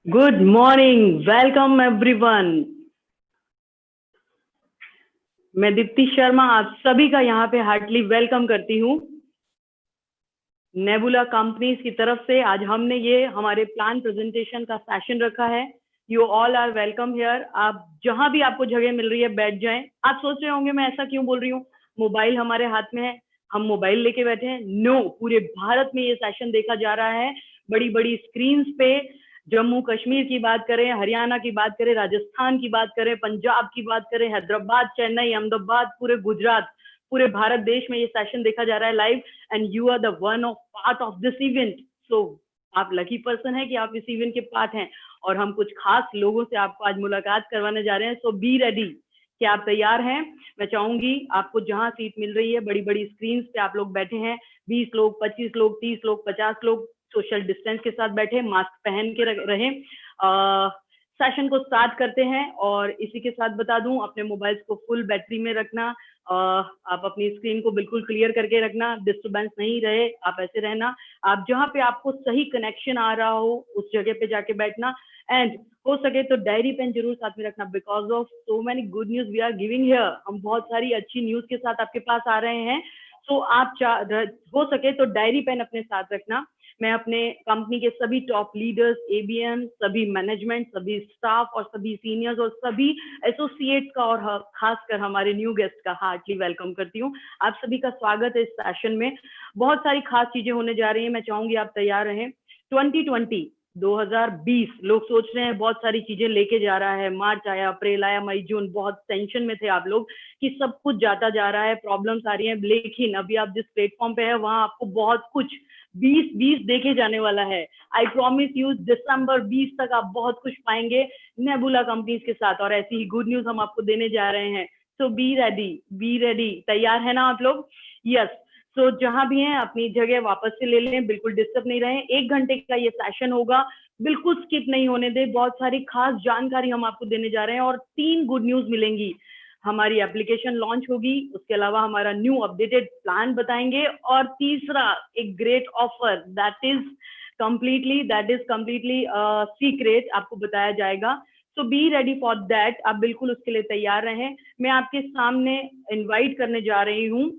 Good morning, welcome everyone. मैं दीप्ति शर्मा आप सभी का यहाँ पे हार्टली वेलकम करती हूँ। नेबुला कंपनीज की तरफ से आज हमने ये हमारे प्लान प्रेजेंटेशन का सेशन रखा है। You all are welcome here. आप जहां भी आपको जगह मिल रही है बैठ जाएं। आप सोच रहे होंगे मैं ऐसा क्यों बोल रही हूँ, मोबाइल हमारे हाथ में है, हम मोबाइल लेके बैठे हैं। नो, पूरे भारत में ये सेशन देखा जा रहा है, बड़ी बड़ी स्क्रीन पे। जम्मू कश्मीर की बात करें, हरियाणा की बात करें, राजस्थान की बात करें, पंजाब की बात करें, हैदराबाद, चेन्नई, अहमदाबाद, पूरे गुजरात, पूरे भारत देश में ये सेशन देखा जा रहा है live. And you are the one of part of this event. So आप लकी पर्सन है कि आप इस इवेंट के पार्ट हैं और हम कुछ खास लोगों से आपको आज मुलाकात करवाने जा रहे हैं। सो बी रेडी। क्या आप तैयार हैं? मैं चाहूंगी आपको जहां सीट मिल रही है, बड़ी बड़ी स्क्रीन पे आप लोग बैठे हैं, 20 लोग, 25 लोग, 30 लोग, 50 लोग, सोशल डिस्टेंस के साथ बैठे, मास्क पहन के रहे। सेशन को स्टार्ट करते हैं और इसी के साथ बता दूं, अपने मोबाइल्स को फुल बैटरी में रखना। आप अपनी स्क्रीन को बिल्कुल क्लियर करके रखना, डिस्टर्बेंस नहीं रहे, आप ऐसे रहना। आप जहां पे आपको सही कनेक्शन आ रहा हो उस जगह पे जाके बैठना। एंड हो सके तो डायरी पेन जरूर साथ में रखना, because of so many good news we are giving here. हम बहुत सारी अच्छी न्यूज के साथ आपके पास आ रहे हैं। सो आप हो सके तो डायरी पेन अपने साथ रखना। मैं अपने कंपनी के सभी टॉप लीडर्स, एबीएम, सभी मैनेजमेंट, सभी स्टाफ और सभी सीनियर्स और सभी एसोसिएट्स का और खासकर हमारे न्यू गेस्ट का हार्टली वेलकम करती हूँ। आप सभी का स्वागत है इस सेशन में। बहुत सारी खास चीजें होने जा रही हैं, मैं चाहूंगी आप तैयार रहें। 2020 लोग सोच रहे हैं बहुत सारी चीजें लेके जा रहा है। मार्च आया, अप्रैल आया, मई, जून, बहुत टेंशन में थे आप लोग कि सब कुछ जाता जा रहा है, प्रॉब्लम्स आ रही हैं। लेकिन अभी आप जिस प्लेटफॉर्म पे है वहां आपको बहुत कुछ 2020 देखे जाने वाला है। आई प्रॉमिस यू, दिसंबर 20 तक आप बहुत कुछ पाएंगे नेबुला कंपनीज के साथ, और ऐसी ही गुड न्यूज हम आपको देने जा रहे हैं। सो बी रेडी, बी रेडी। तैयार है ना आप लोग? यस। सो जहां भी हैं अपनी जगह वापस से ले लें, बिल्कुल डिस्टर्ब नहीं रहे। 1 घंटे का ये सेशन होगा, बिल्कुल स्किप नहीं होने दे। बहुत सारी खास जानकारी हम आपको देने जा रहे हैं और 3 गुड न्यूज मिलेंगी। हमारी एप्लीकेशन लॉन्च होगी, उसके अलावा हमारा न्यू अपडेटेड प्लान बताएंगे, और तीसरा एक great offer that is completely secret आपको बताया जाएगा। सो बी रेडी फॉर दैट। आप बिल्कुल उसके लिए तैयार रहें। मैं आपके सामने इनवाइट करने जा रही हूँ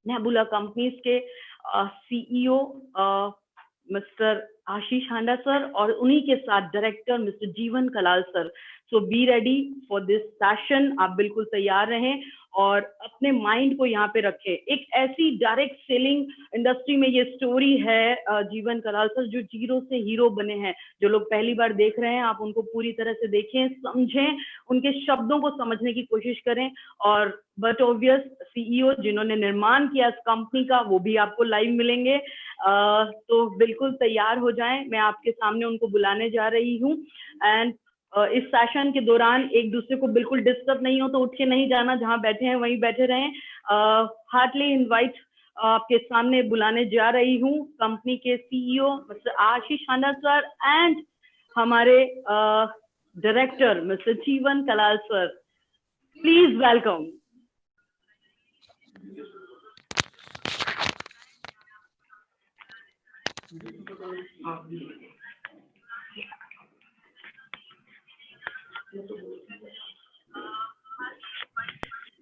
नेबुला कंपनीज के CEO mister Ashish Handa sir, और उन्हीं के साथ director mister Jeevan Kalal sir. So be ready for this session. आप बिल्कुल तैयार रहें और अपने माइंड को यहाँ पे रखें। एक ऐसी डायरेक्ट सेलिंग इंडस्ट्री में ये स्टोरी है जीवन कलाल सर, जो जीरो से हीरो बने हैं। जो लोग पहली बार देख रहे हैं, आप उनको पूरी तरह से देखें, समझें, उनके शब्दों को समझने की कोशिश करें। और बट ऑब्वियस सीईओ जिन्होंने निर्माण किया इस कंपनी का, वो भी आपको लाइव मिलेंगे। तो बिल्कुल तैयार हो जाएं, मैं आपके सामने उनको बुलाने जा रही हूँ। एंड इस सेशन के दौरान एक दूसरे को बिल्कुल डिस्टर्ब नहीं हो तो उठ के नहीं जाना, जहां बैठे हैं वहीं बैठे रहें। हार्टली इनवाइट आपके सामने बुलाने जा रही हूँ कंपनी के CEO mister Ashish Handa sir and हमारे director mister Jeevan Kalal sir. Please welcome.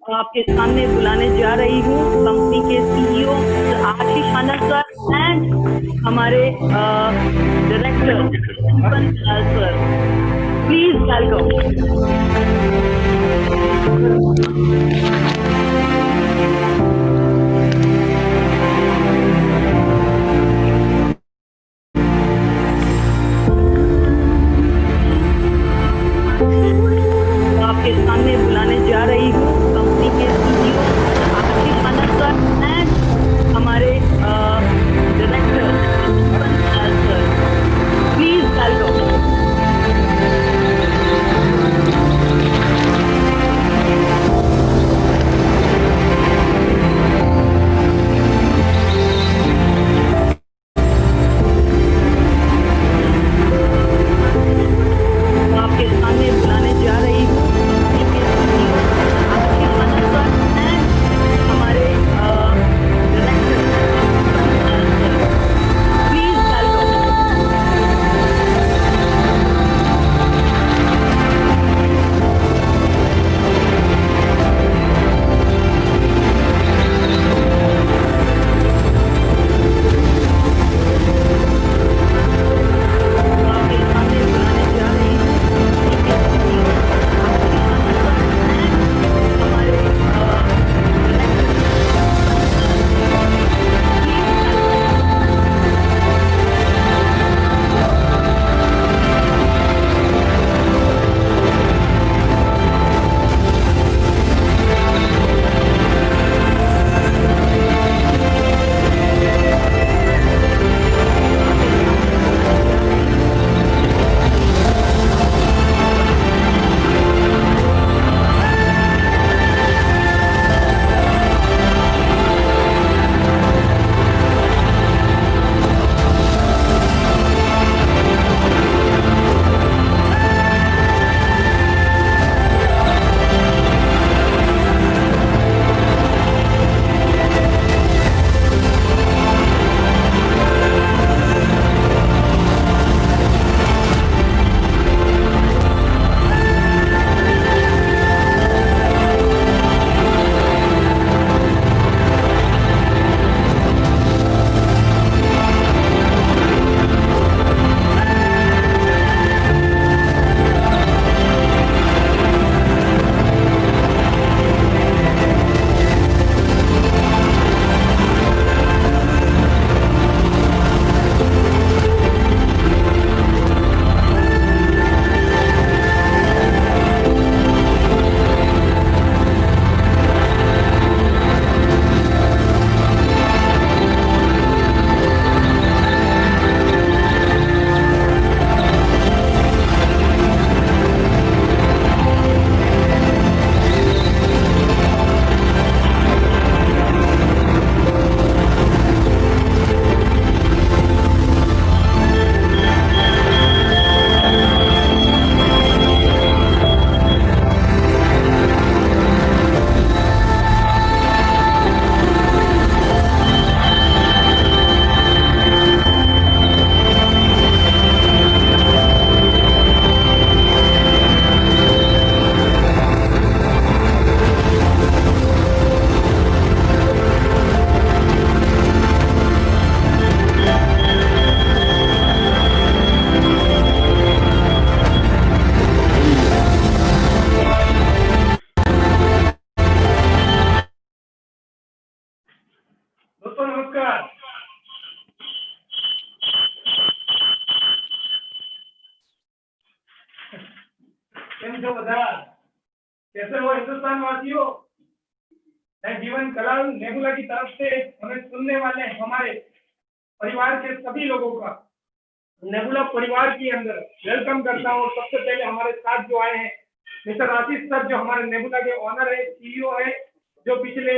आपके सामने बुलाने जा रही हूँ कंपनी के CEO mister Ashish Handa sir and हमारे director Jeevan Kalal sir. Please welcome. आपके सामने बुलाने जा रही हूँ कंपनी के CEO Ashish Handa sir and हमारे director Jeevan Kalal sir. Please welcome. आपके सामने बुलाने जा रही हूँ कंपनी के सीईओ कैसे हो हिंदुस्तान वासियों? मैं जीवन कलाल नेबुला की तरफ से हमें सुनने वाले हमारे परिवार के सभी लोगों का नेबुला परिवार के अंदर वेलकम करता हूँ। सबसे पहले हमारे साथ जो आए हैं मिस्टर आशीष सर, जो हमारे नेबुला के ऑनर है, सीईओ है, जो पिछले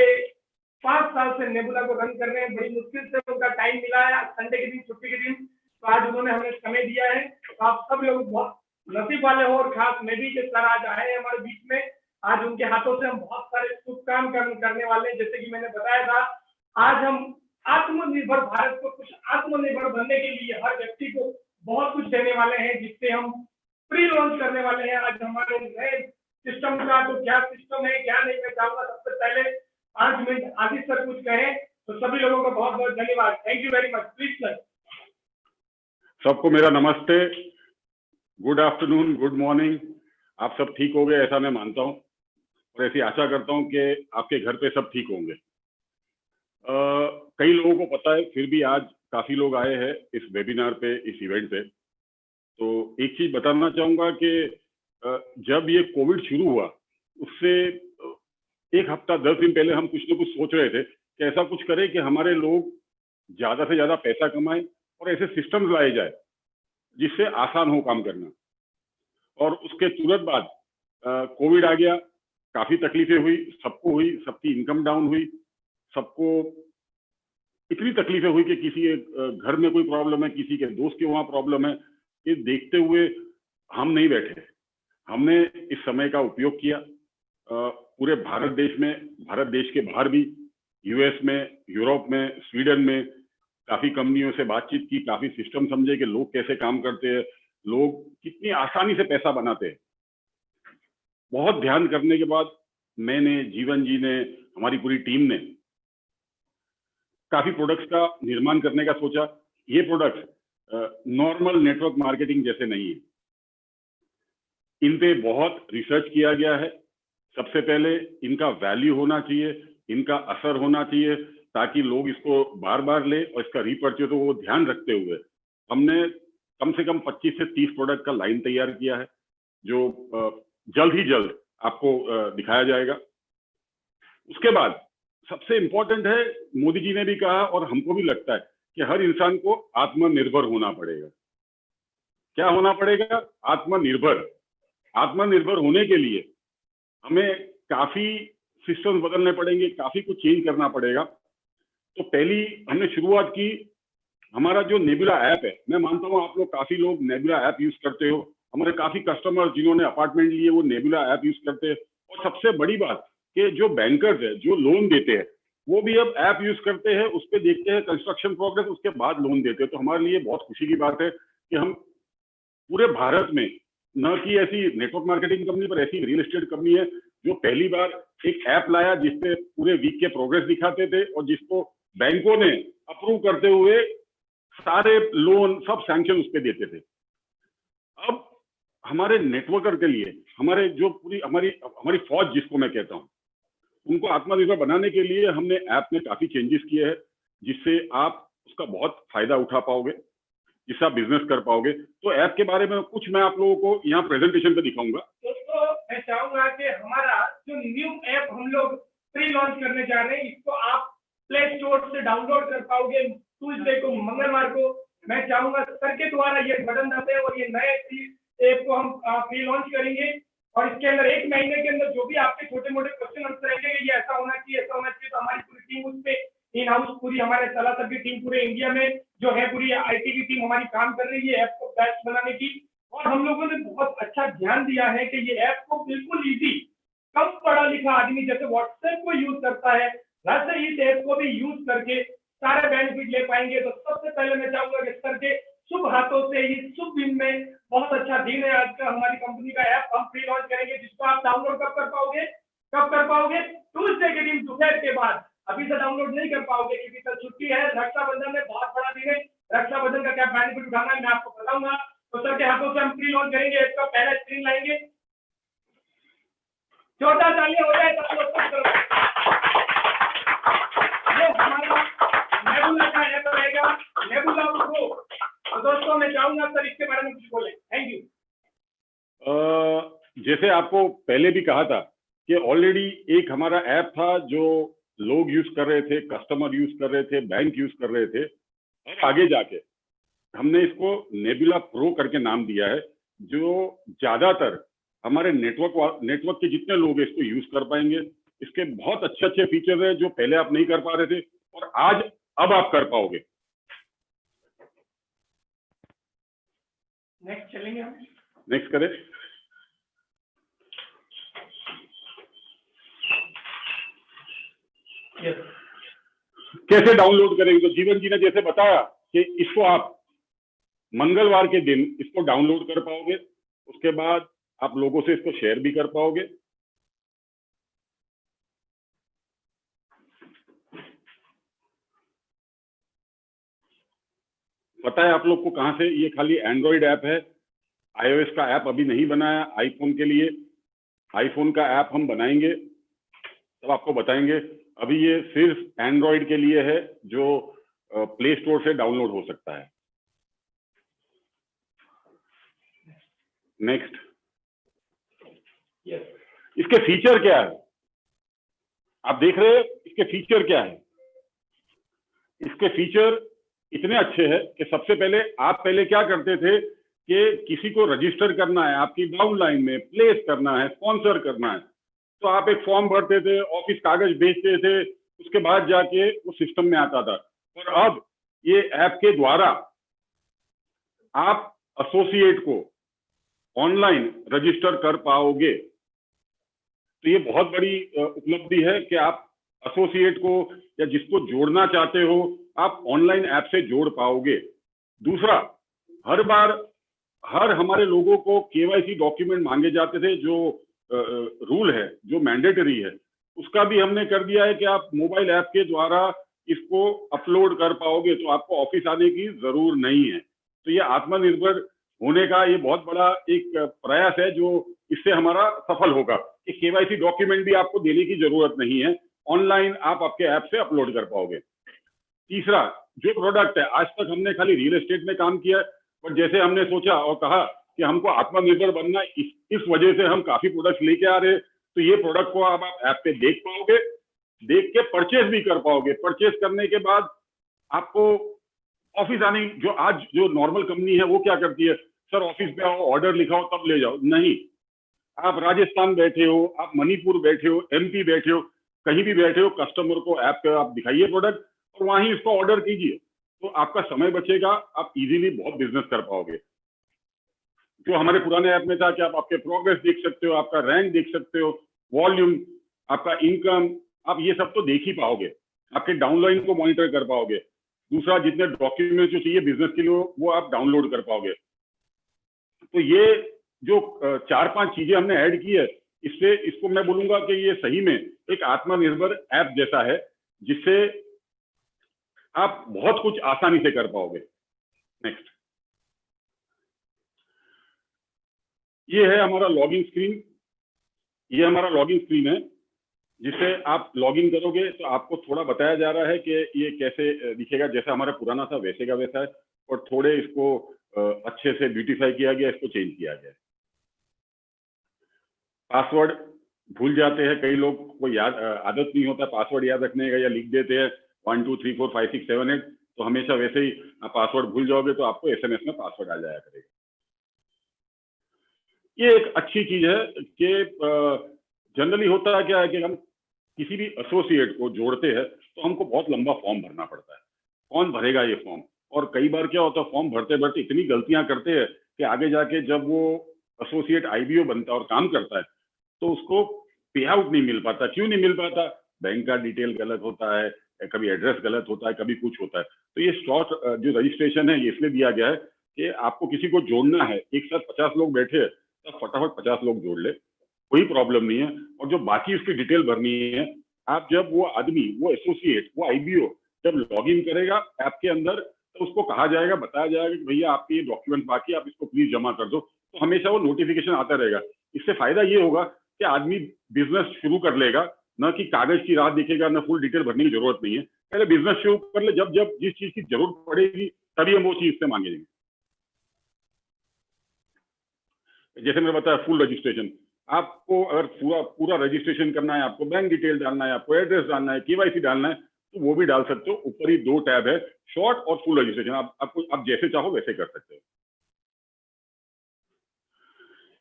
5 साल से नेबुला को रन कर रहे हैं। बड़ी मुश्किल से उनका टाइम मिला है, संडे के दिन, छुट्टी के दिन, तो आज उन्होंने हमें समय दिया है। तो आप सब लोग बहुत नसीब वाले हो, और खास मैं भी के सर आज आए हैं हमारे बीच में। आज उनके हाथों से हम बहुत सारे शुभ काम करने वाले हैं। जैसे कि मैंने बताया था, आज हम आत्मनिर्भर भारत को कुछ आत्मनिर्भर बनने के लिए हर व्यक्ति को बहुत कुछ देने वाले हैं, जिससे हम प्री लॉन्च करने वाले हैं आज हमारे नए सिस्टम का। तो क्या सिस्टम है क्या नहीं, मैं चाहूंगा सबसे पहले 5 मिनट आशीष सर कुछ कहें। तो सभी लोगों का बहुत बहुत धन्यवाद। Thank you very much. Please sir. सबको मेरा नमस्ते, गुड आफ्टरनून, गुड मॉर्निंग। आप सब ठीक हो गए ऐसा मैं मानता हूं, और ऐसी आशा करता हूं कि आपके घर पे सब ठीक होंगे। कई लोगों को पता है, फिर भी आज काफी लोग आए हैं इस वेबिनार पे, इस इवेंट पे। तो एक चीज बताना चाहूंगा कि जब ये कोविड शुरू हुआ उससे 1 हफ्ता 10 दिन पहले हम कुछ ना कुछ सोच रहे थे कि ऐसा कुछ करें कि हमारे लोग ज्यादा से ज्यादा पैसा कमाएं और ऐसे सिस्टम्स लाए जाए जिससे आसान हो काम करना। और उसके तुरंत बाद कोविड आ गया, काफी तकलीफें हुई, सबको हुई, सबकी इनकम डाउन हुई, सबको इतनी तकलीफें हुई कि किसी के घर में कोई प्रॉब्लम है, किसी के दोस्त के वहां प्रॉब्लम है। ये देखते हुए हम नहीं बैठे, हमने इस समय का उपयोग किया। पूरे भारत देश में, भारत देश के बाहर भी, यूएस में, यूरोप में, स्वीडन में काफी कंपनियों से बातचीत की, काफी सिस्टम समझे कि लोग कैसे काम करते हैं, लोग कितनी आसानी से पैसा बनाते हैं। बहुत ध्यान करने के बाद मैंने, जीवन जी ने, हमारी पूरी टीम ने काफी प्रोडक्ट्स का निर्माण करने का सोचा। ये प्रोडक्ट्स नॉर्मल नेटवर्क मार्केटिंग जैसे नहीं है, इन पे बहुत रिसर्च किया गया है। सबसे पहले इनका वैल्यू होना चाहिए, इनका असर होना चाहिए, ताकि लोग इसको बार बार ले, और इसका रीपर्चेज हो वो ध्यान रखते हुए हमने कम से कम 25 से 30 प्रोडक्ट का लाइन तैयार किया है, जो जल्द ही जल्द आपको दिखाया जाएगा। उसके बाद सबसे इंपॉर्टेंट है, मोदी जी ने भी कहा और हमको भी लगता है कि हर इंसान को आत्मनिर्भर होना पड़ेगा। क्या होना पड़ेगा? आत्मनिर्भर। आत्मनिर्भर होने के लिए हमें काफी सिस्टम बदलने पड़ेंगे, काफी कुछ चेंज करना पड़ेगा। तो पहली हमने शुरुआत की, हमारा जो नेबुला ऐप है, मैं मानता हूँ आप लोग काफी लोग नेबुला ऐप यूज करते हो। हमारे काफी कस्टमर जिन्होंने अपार्टमेंट लिए वो नेबुला ऐप यूज करते हैं। और सबसे बड़ी बात कि जो बैंकर्स है, जो लोन देते हैं, वो भी अब ऐप यूज करते हैं, उस पर देखते हैं कंस्ट्रक्शन प्रोग्रेस, उसके बाद लोन देते हैं। तो हमारे लिए बहुत खुशी की बात है कि हम पूरे भारत में, न कि ऐसी नेटवर्क मार्केटिंग कंपनी पर ऐसी रियल एस्टेट कंपनी है जो पहली बार एक ऐप लाया जिसपे पूरे वीक के प्रोग्रेस दिखाते थे, और जिसको बैंकों ने अप्रूव करते हुए सारे लोन सब सैंक्शन उस पर देते थे। अब हमारे नेटवर्कर के लिए, हमारे जो पूरी हमारी फौज जिसको मैं कहता हूँ, उनको आत्मनिर्भर बनाने के लिए हमने ऐप में काफी चेंजेस किए हैं, जिससे आप उसका बहुत फायदा उठा पाओगे, जिससे आप बिजनेस कर पाओगे। तो ऐप के बारे में कुछ मैं आप लोगों को यहाँ प्रेजेंटेशन पे दिखाऊंगा। दोस्तों, मैं चाहूंगा कि हमारा जो न्यू ऐप हम लोग प्री लॉन्च करने जा रहे हैं, इसको आप प्ले स्टोर से डाउनलोड कर पाओगे ट्यूसडे को, मंगलवार को। मैं चाहूंगा सर के द्वारा ये बटन दबाएं और ये नए ऐप को हम प्री लॉन्च करेंगे। और इसके अंदर 1 महीने के अंदर जो भी आपके छोटे मोटे क्वेश्चन आंसर रहेंगे, ये ऐसा होना चाहिए, ऐसा होना चाहिए, तो हमारी पूरी टीम उस पे इन हाउस, पूरी हमारे सलाह सर की टीम पूरे इंडिया में जो है, पूरी आईटी की टीम हमारी काम कर रही है ऐप को बेस्ट बनाने की। और हम लोगों ने बहुत अच्छा ध्यान दिया है कि ये ऐप को बिल्कुल इजी, कम पढ़ा लिखा आदमी जैसे व्हाट्सएप को यूज करता है, वैसे इस ऐप को भी यूज करके सारे बेनिफिट ले पाएंगे। तो सबसे पहले मैं चाहूंगा कि सर के शुभ हाथों से इस शुभ दिन में, बहुत अच्छा दिन है आज का, हमारी कंपनी का ऐप हम प्री लॉन्च करेंगे, जिसको आप डाउनलोड कब कर पाओगे? ट्यूसडे के दिन दोपहर के बाद। अभी से डाउनलोड नहीं कर पाओगे क्योंकि कल छुट्टी है, रक्षाबंधन है, बहुत बड़ा दिन है। रक्षाबंधन का क्या बेनिफिट उठाना है मैं आपको बताऊंगा। तो सर के हाथों से हम प्री लॉन्च करेंगे, इसका पहला स्क्रीन लाएंगे, छोटा तालियां हो जाए सब लोग। ये हमारा नेबुला का ऐप रहेगा, नेबुला प्रो। तो दोस्तों मैं चाहूंगा सर इसके बारे में कुछ बोले। Thank you. जैसे आपको पहले भी कहा था कि ऑलरेडी एक हमारा ऐप था जो लोग यूज कर रहे थे, कस्टमर यूज कर रहे थे, बैंक यूज कर रहे थे, और आगे जाके हमने इसको नेबुला प्रो करके नाम दिया है, जो ज्यादातर हमारे नेटवर्क के जितने लोग हैं इसको यूज कर पाएंगे। इसके बहुत अच्छे अच्छे फीचर है जो पहले आप नहीं कर पा रहे थे और अब आप कर पाओगे। नेक्स्ट चलेंगे हम। नेक्स्ट करें। यस। कैसे डाउनलोड करेंगे? तो जीवन जी ने जैसे बताया कि इसको आप मंगलवार के दिन इसको डाउनलोड कर पाओगे, उसके बाद आप लोगों से इसको शेयर भी कर पाओगे। पता है आप लोग को कहां से? ये खाली एंड्रॉइड ऐप है, आईओएस का ऐप अभी नहीं बनाया आईफोन के लिए। आईफोन का ऐप हम बनाएंगे तब आपको बताएंगे। अभी ये सिर्फ एंड्रॉइड के लिए है जो प्ले स्टोर से डाउनलोड हो सकता है। नेक्स्ट। यस। इसके फीचर क्या है आप देख रहे हैं? इसके फीचर क्या है? इसके फीचर इतने अच्छे हैं कि सबसे पहले आप पहले क्या करते थे कि किसी को रजिस्टर करना है, आपकी डाउनलाइन में प्लेस करना है, स्पॉन्सर करना है, तो आप एक फॉर्म भरते थे, ऑफिस कागज भेजते थे, उसके बाद जाके वो सिस्टम में आता था। और अब ये ऐप के द्वारा आप एसोसिएट को ऑनलाइन रजिस्टर कर पाओगे। तो ये बहुत बड़ी उपलब्धि है कि आप एसोसिएट को या जिसको जोड़ना चाहते हो आप ऑनलाइन ऐप से जोड़ पाओगे। दूसरा, हर हमारे लोगों को केवाईसी डॉक्यूमेंट मांगे जाते थे, जो रूल है, जो मैंडेटरी है, उसका भी हमने कर दिया है कि आप मोबाइल ऐप के द्वारा इसको अपलोड कर पाओगे, तो आपको ऑफिस आने की जरूर नहीं है। तो ये आत्मनिर्भर होने का ये बहुत बड़ा एक प्रयास है जो इससे हमारा सफल होगा कि केवाईसी डॉक्यूमेंट भी आपको देने की जरूरत नहीं है, ऑनलाइन आप आपके ऐप से अपलोड कर पाओगे। तीसरा, जो प्रोडक्ट है, आज तक हमने खाली रियल एस्टेट में काम किया है, पर जैसे हमने सोचा और कहा कि हमको आत्मनिर्भर बनना, इस वजह से हम काफी प्रोडक्ट लेके आ रहे हैं। तो ये प्रोडक्ट को आप ऐप पे देख पाओगे, देख के परचेज भी कर पाओगे। परचेज करने के बाद आपको ऑफिस आने, जो आज जो नॉर्मल कंपनी है वो क्या करती है, सर ऑफिस पे आओ, ऑर्डर लिखाओ तब ले जाओ। नहीं, आप राजस्थान बैठे हो, आप मणिपुर बैठे हो, एमपी बैठे हो, कहीं भी बैठे हो, कस्टमर को ऐप पे आप दिखाइए प्रोडक्ट और वहीं इसको ऑर्डर कीजिए, तो आपका समय बचेगा, आप इजीली बहुत बिजनेस कर पाओगे। जो हमारे पुराने ऐप में था कि आप आपके प्रोग्रेस देख सकते हो, आपका रैंक देख सकते हो, वॉल्यूम, आपका इनकम, आप ये सब तो देख ही पाओगे, आपके डाउनलाइन को मॉनिटर कर पाओगे। दूसरा, जितने डॉक्यूमेंट जो चाहिए बिजनेस के लिए वो आप डाउनलोड कर पाओगे। तो ये जो 4-5 चीजें हमने ऐड की है, इससे इसको मैं बोलूंगा कि ये सही में एक आत्मनिर्भर ऐप जैसा है, जिससे आप बहुत कुछ आसानी से कर पाओगे। नेक्स्ट। ये है हमारा लॉगिन स्क्रीन। ये हमारा लॉगिन स्क्रीन है, जिससे आप लॉगिन करोगे तो आपको थोड़ा बताया जा रहा है कि ये कैसे दिखेगा। जैसा हमारा पुराना था वैसे का वैसा है, और थोड़े इसको अच्छे से ब्यूटीफाई किया गया, इसको चेंज किया गया। पासवर्ड भूल जाते हैं कई लोग को, याद आदत नहीं होता पासवर्ड याद रखने का, या लिख देते हैं 1 2 3 4 5 6 7 8, तो हमेशा वैसे ही पासवर्ड भूल जाओगे तो आपको एसएमएस में पासवर्ड आ जाया करेगा। ये एक अच्छी चीज है कि जनरली होता है क्या है कि हम किसी भी एसोसिएट को जोड़ते हैं तो हमको बहुत लंबा फॉर्म भरना पड़ता है। कौन भरेगा ये फॉर्म? और कई बार क्या होता है, फॉर्म भरते भरते इतनी गलतियां करते हैं कि आगे जाके जब वो एसोसिएट आईबीओ बनता है और काम करता है तो उसको पे आउट नहीं मिल पाता। क्यों नहीं मिल पाता? बैंक का डिटेल गलत होता है, कभी एड्रेस गलत होता है, कभी कुछ होता है। तो ये शॉर्ट जो रजिस्ट्रेशन है ये इसलिए दिया गया है कि आपको किसी को जोड़ना है, एक साथ 50 लोग बैठे हैं तो फटाफट 50 लोग जोड़ ले, कोई प्रॉब्लम नहीं है। और जो बाकी उसकी डिटेल भरनी है, आप जब वो आदमी, वो एसोसिएट, वो आईबीओ जब लॉगिन करेगा ऐप के अंदर तो उसको कहा जाएगा, बताया जाएगा कि भैया आपके ये डॉक्यूमेंट बाकी, आप इसको प्लीज जमा कर दो। तो हमेशा वो नोटिफिकेशन आता रहेगा। इससे फायदा ये होगा कि आदमी बिजनेस शुरू कर लेगा, न कि कागज की राह देखेगा, न फुल डिटेल भरने की जरूरत नहीं है। पहले बिजनेस शुरू कर ले, जब जब जिस चीज की जरूरत पड़ेगी तभी हम वो चीज से मांगेंगे। जैसे मैंने बताया फुल रजिस्ट्रेशन, आपको अगर पूरा रजिस्ट्रेशन करना है, आपको बैंक डिटेल डालना है, आपको एड्रेस डालना है, केवाईसी डालना है, तो वो भी डाल सकते हो। ऊपर ही 2 टैब है, शॉर्ट और फुल रजिस्ट्रेशन। आप जैसे चाहो वैसे कर सकते हो।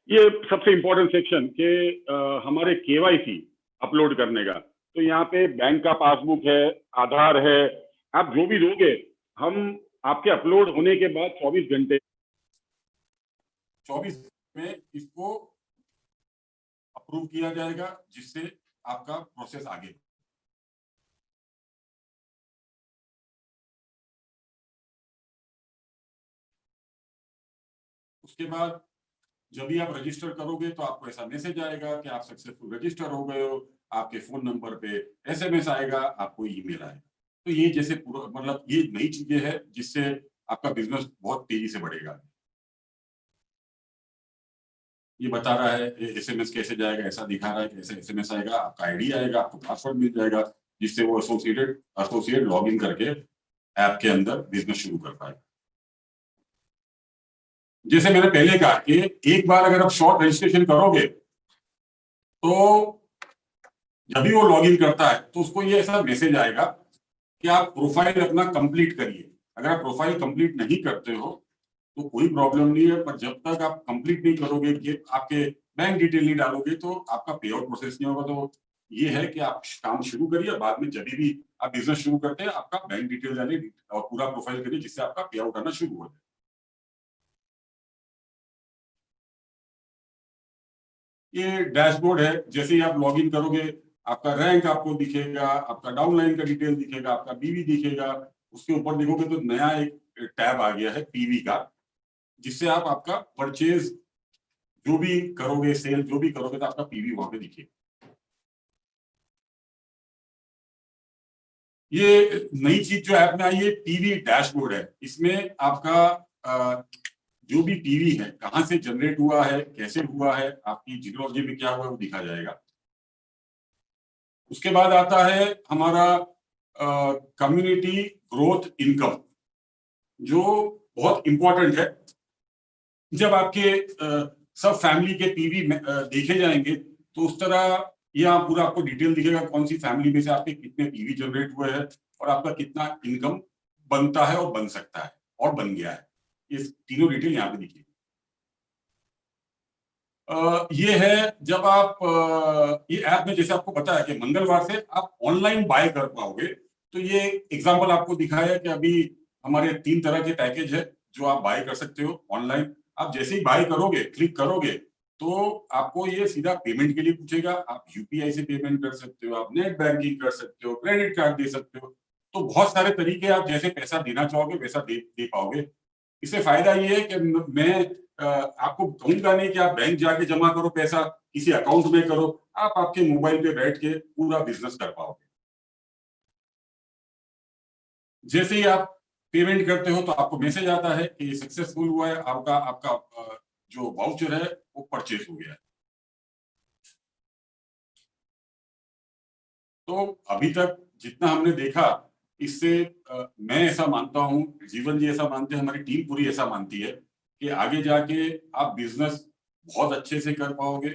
ये सबसे इंपॉर्टेंट सेक्शन के हमारे केवाईसी अपलोड करने का। तो यहाँ पे बैंक का पासबुक है, आधार है, आप जो भी दोगे हम आपके अपलोड होने के बाद 24 घंटे में इसको अप्रूव किया जाएगा, जिससे आपका प्रोसेस आगे। उसके बाद जब भी आप रजिस्टर करोगे तो आपको ऐसा मैसेज आएगा कि आप सक्सेसफुल रजिस्टर हो गए हो। आपके फोन नंबर पे एसएमएस आएगा, आपको ईमेल आएगा। तो ये जैसे पूरा मतलब ये नई चीजें हैं जिससे आपका बिजनेस बहुत तेजी से बढ़ेगा। ये बता रहा है एसएमएस कैसे जाएगा, ऐसा दिखा रहा है कि ऐसे एसएमएस आएगा, आपका आईडी आएगा, आपको पासवर्ड मिल जाएगा, जिससे वो एसोसिएट लॉगिन करके ऐप के अंदर बिजनेस शुरू कर पाएगा। जैसे मैंने पहले कहा कि एक बार अगर आप शॉर्ट रजिस्ट्रेशन करोगे तो जब भी वो लॉगिन करता है तो उसको ये ऐसा मैसेज आएगा कि आप प्रोफाइल अपना कंप्लीट करिए। अगर आप प्रोफाइल कंप्लीट नहीं करते हो तो कोई प्रॉब्लम नहीं है, पर जब तक आप कंप्लीट नहीं करोगे, कि आपके बैंक डिटेल नहीं डालोगे, तो आपका पे आउट प्रोसेस नहीं होगा। तो ये है कि आप काम शुरू करिए, बाद में जब भी आप बिजनेस शुरू करते हैं आपका बैंक डिटेल डालिए और पूरा प्रोफाइल करिए, जिससे आपका पे आउट आना शुरू हो जाए। ये डैशबोर्ड है, जैसे ही आप लॉगिन करोगे आपका रैंक आपको दिखेगा, आपका डाउनलाइन का डिटेल दिखेगा, आपका बीवी दिखेगा। उसके ऊपर देखोगे तो नया एक टैब आ गया है पीवी का, जिससे आप आपका परचेज जो भी करोगे, सेल जो भी करोगे, तो आपका पीवी वहां पे दिखेगा। ये नई चीज जो ऐप में आई है पीवी डैशबोर्ड है। इसमें आपका जो भी पीवी है कहां से जनरेट हुआ है, कैसे हुआ है, आपकी जियोलॉजी में क्या हुआ है, वो दिखा जाएगा। उसके बाद आता है हमारा कम्युनिटी ग्रोथ इनकम, जो बहुत इंपॉर्टेंट है। जब आपके सब फैमिली के पीवी देखे जाएंगे तो उस तरह यहाँ पूरा आपको डिटेल दिखेगा, कौन सी फैमिली में से आपके कितने पीवी जनरेट हुए हैं और आपका कितना इनकम बनता है और बन सकता है और बन गया है। ये तीनों डिटेल यहाँ पे दिखेगी। ये है जब आप ये ऐप में जैसे आपको बताया कि मंगलवार से आप ऑनलाइन बाय कर पाओगे। तो ये एग्जांपल आपको दिखाया कि अभी हमारे 3 तरह के पैकेज है जो आप बाय कर सकते हो ऑनलाइन। आप जैसे ही बाय करोगे, क्लिक करोगे, तो आपको ये सीधा पेमेंट के लिए पूछेगा। आप यूपीआई से पेमेंट कर सकते हो, आप नेट बैंकिंग कर सकते हो, क्रेडिट कार्ड दे सकते हो। तो बहुत सारे तरीके, आप जैसे पैसा देना चाहोगे वैसा दे पाओगे। इससे फायदा ये है कि मैं आपको कहूंगा नहीं कि आप बैंक जाके जमा करो पैसा, किसी अकाउंट में करो। आप आपके मोबाइल पे बैठ के पूरा बिजनेस कर पाओगे। जैसे ही आप पेमेंट करते हो तो आपको मैसेज आता है कि ये सक्सेसफुल हुआ है, आपका जो वाउचर है वो परचेज हो गया है। तो अभी तक जितना हमने देखा, इससे मैं ऐसा मानता हूं, जीवन जी ऐसा मानते हैं, हमारी टीम पूरी ऐसा मानती है कि आगे जाके आप बिजनेस बहुत अच्छे से कर पाओगे,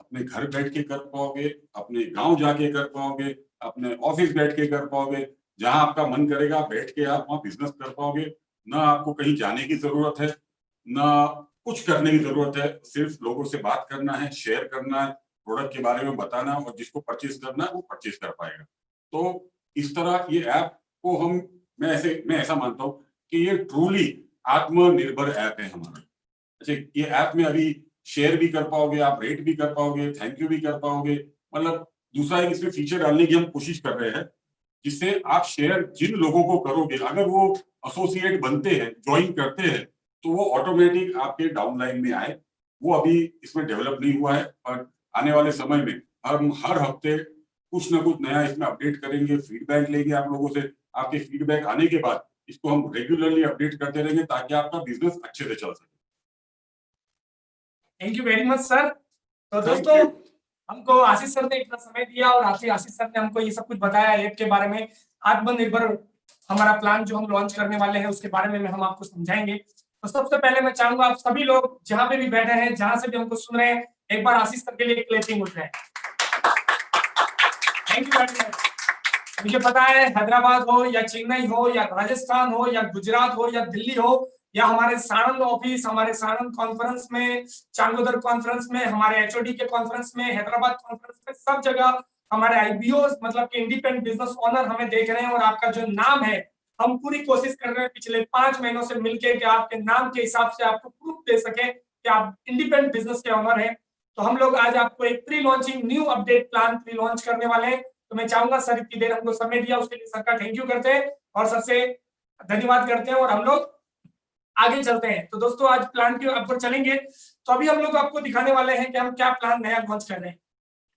अपने घर बैठ के कर पाओगे, अपने गांव जाके कर पाओगे, अपने ऑफिस बैठ के कर पाओगे। जहां आपका मन करेगा बैठ के आप वहां बिजनेस कर पाओगे। ना आपको कहीं जाने की जरूरत है, ना कुछ करने की जरूरत है। सिर्फ लोगों से बात करना है, शेयर करना है, प्रोडक्ट के बारे में बताना, और जिसको परचेज करना है वो परचेज कर पाएगा। तो इस तरह ये ऐप को मैं ऐसा मानता हूँ कि ये ट्रूली आत्मनिर्भर ऐप है हमारा। अच्छा, ये ऐप में अभी शेयर भी कर पाओगे, आप रेट भी कर पाओगे, थैंक यू भी कर पाओगे। मतलब दूसरा एक इसमें फीचर डालने की हम कोशिश कर रहे हैं, जिससे आप शेयर जिन लोगों को करोगे, अगर वो एसोसिएट बनते हैं, ज्वाइन करते हैं, तो वो ऑटोमेटिक आपके डाउनलाइन में आए। वो अभी इसमें डेवलप नहीं हुआ है, पर आने वाले समय में हम हर हफ्ते कुछ ना कुछ नया इसमें अपडेट करेंगे, फीडबैक लेंगे आप लोगों से। आपके फीडबैक आने के बाद इसको हम रेगुलरली अपडेट करते रहेंगे, ताकि आपका बिजनेस अच्छे से चल सके। Thank you very much sir. तो दोस्तों, हमको आशीष सर ने इतना समय दिया और आशीष सर ने हमको ये सब कुछ बताया ऐप के बारे में। आत्मनिर्भर हमारा प्लान जो हम लॉन्च करने वाले हैं उसके बारे में हम आपको समझाएंगे। तो सबसे पहले मैं चाहूंगा आप सभी लोग जहां पे भी बैठे हैं, जहां से भी हमको सुन रहे हैं, एक बार आशीष सर के लिए क्लैपिंग हो जाए। Thank you very much. मुझे पता है हैदराबाद हो या चेन्नई हो या राजस्थान हो या गुजरात हो या दिल्ली हो या हमारे साणंद ऑफिस, हमारे साणंद कॉन्फ्रेंस में, चांगोदर कॉन्फ्रेंस में, हमारे एचओडी के कॉन्फ्रेंस में, हैदराबाद कॉन्फ्रेंस में, सब जगह हमारे आईबीओ मतलब कि इंडिपेंडेंट बिजनेस ओनर हमें देख रहे हैं और आपका जो नाम है, हम पूरी कोशिश कर रहे हैं पिछले 5 महीनों से मिलकर कि आपके नाम के हिसाब से आपको प्रूफ दे सके कि आप इंडिपेंडेंट बिजनेस के ओनर हैं। तो हम लोग आज आपको एक pre launching new update plan pre launch करने वाले हैं। तो मैं चाहूंगा सर इतनी देर हमको समय दिया उसके लिए सर का थैंक यू करते हैं और सबसे धन्यवाद करते हैं और हम लोग आगे चलते हैं। तो दोस्तों आज प्लान के ऊपर चलेंगे। तो अभी हम लोग आपको दिखाने वाले हैं कि हम क्या प्लान नया लॉन्च कर रहे हैं।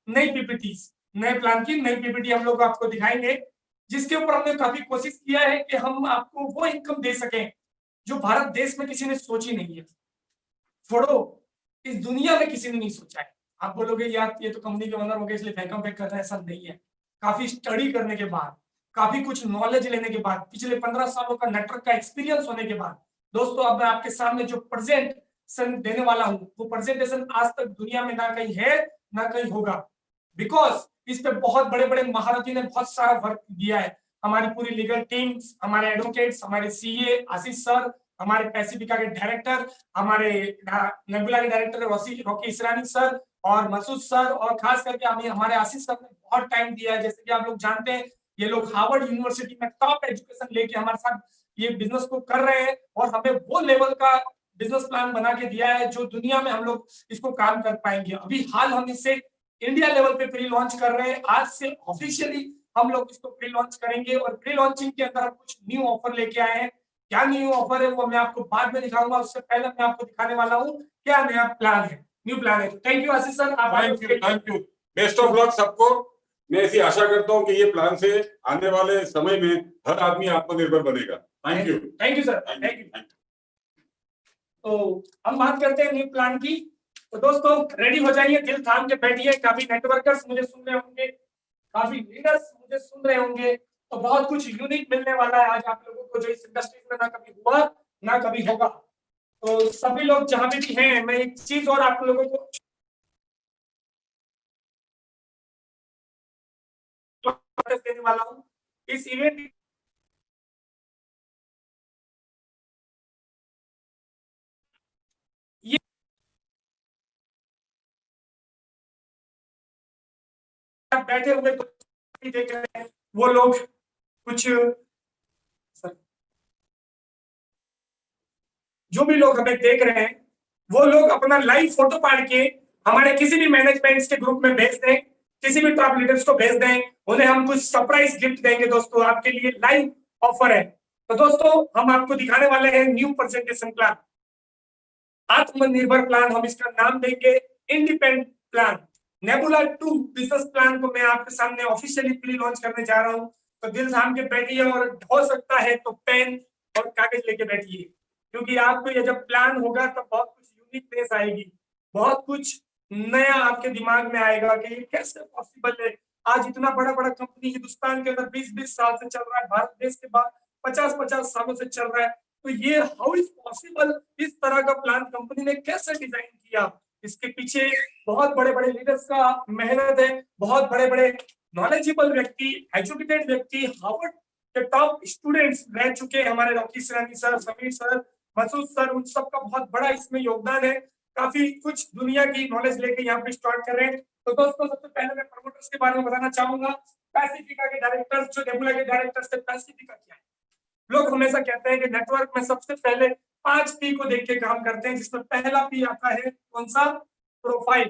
नई पीपीटी, नए प्लान की नई पीपीटी हम लोग आपको दिखाएंगे, जिसके ऊपर हमने काफी कोशिश किया है कि हम आपको वो इनकम दे सकें जो भारत देश में किसी ने सोची नहीं है, छोड़ो इस दुनिया में किसी ने नहीं सोचा है। आप बोलोगे यार ये तो कंपनी के ओनर हो गए इसलिए फेंकम फेंक कर रहे हैं, ऐसा नहीं है। काफी स्टडी करने के बाद, काफी कुछ नॉलेज लेने के बाद, पिछले 15 सालों का नेटवर्क का एक्सपीरियंस होने के बाद दोस्तों अब मैं आपके सामने जो प्रेजेंटेशन देने वाला हूं वो प्रेजेंटेशन आज तक दुनिया में ना कहीं है ना कहीं होगा, बिकॉज इस पे बहुत बड़े बड़े महारथी ने बहुत सारा वर्क दिया है। हमारी पूरी लीगल टीम्स, हमारे एडवोकेट्स, हमारे सीए आशीष सर, हमारे पैसिफिका के डायरेक्टर, हमारे नेबुला के डायरेक्टर रॉकी इसरानी सर और मसूद सर, और खास करके हमारे आशीष सर ने बहुत टाइम दिया है। जैसे कि आप लोग जानते हैं ये लोग हार्वर्ड यूनिवर्सिटी में टॉप एजुकेशन लेके हमारे साथ ये बिजनेस को कर रहे हैं और हमें वो लेवल का बिजनेस प्लान बना के दिया है जो दुनिया में हम लोग इसको काम कर पाएंगे। अभी हाल हम इसे इंडिया लेवल पे प्री लॉन्च कर रहे हैं। आज से ऑफिशियली हम लोग इसको प्री लॉन्च करेंगे और प्री लॉन्चिंग के अंदर हम कुछ न्यू ऑफर लेके आए हैं। क्या न्यू ऑफर है वो मैं आपको बाद में दिखाऊंगा, उससे पहले मैं आपको दिखाने वाला हूँ क्या नया प्लान है, न्यू प्लान है। Thank you Ashish sir, thank you, best of luck सबको। मैं ऐसी आशा करता हूँ कि ये प्लान से आने वाले समय में हर आदमी आत्मनिर्भर बनेगा। Thank you sir, thank you. तो हम बात करते हैं न्यू प्लान की। तो दोस्तों रेडी हो जाइए, दिल थाम के बैठिए। काफी नेटवर्कर्स मुझे सुन रहे होंगे, काफी लीडर्स मुझे सुन रहे होंगे, तो बहुत कुछ यूनिक मिलने वाला है आज आप लोगों को जो इस इंडस्ट्री में ना कभी हुआ ना कभी होगा। तो सभी लोग जहां भी हैं, मैं एक चीज और आप लोगों को देने वाला हूं। इस इवेंट ये बैठे हुए देख रहे हैं वो लोग कुछ जो भी लोग हमें देख रहे हैं वो लोग अपना लाइव फोटो पाड़ के हमारे किसी भी मैनेजमेंट के ग्रुप में भेज दें, किसी भी टॉप लीडर्स को भेज दें, उन्हें हम कुछ सरप्राइज गिफ्ट देंगे। दोस्तों आपके लिए लाइव ऑफर है। तो दोस्तों हम आपको दिखाने वाले हैं न्यू प्रेजेंटेशन प्लान, आत्मनिर्भर प्लान। हम इसका नाम देंगे independent plan. Nebula 2 business plan को मैं आपके सामने ऑफिशियली प्री लॉन्च करने जा रहा हूं। तो दिल थाम के बैठिए और हो सकता है तो पेन और कागज लेके बैठिए, क्योंकि आपको ये जब प्लान होगा तो बहुत कुछ यूनिकनेस आएगी, बहुत कुछ नया आपके दिमाग में आएगा कि ये कैसे पॉसिबल है। आज इतना बड़ा बड़ा कंपनी हिंदुस्तान के अंदर 20-20 साल से चल रहा है, भारत देश के बाद 50-50 सालों से चल रहा है, तो ये हाउ इज पॉसिबल, इस तरह का प्लान कंपनी ने कैसे डिजाइन किया। इसके पीछे बहुत बड़े बड़े लीडर्स का मेहनत है, बहुत बड़े बड़े नॉलेजेबल व्यक्ति, एजुकेटेड व्यक्ति, हार्वर्ड के टॉप स्टूडेंट्स रह चुके हैं, हमारे Rocky Israni sir, Sameer sir, Masood sir, उन सबका बहुत बड़ा इसमें योगदान है। काफी कुछ दुनिया की नॉलेज लेके यहाँ पे स्टार्ट कर रहे हैं। तो दोस्तों सबसे पहले मैं प्रमोटर्स के बारे में बताना चाहूंगा। पैसिफिका के डायरेक्टर्स, जो नेबुला के डायरेक्टर्स थे, पैसिफिका क्या है? लोग हमेशा कहते हैं कि नेटवर्क में सबसे पहले 5 पी को देख के काम करते हैं, जिसमें पहला पी आता है कौन सा? प्रोफाइल।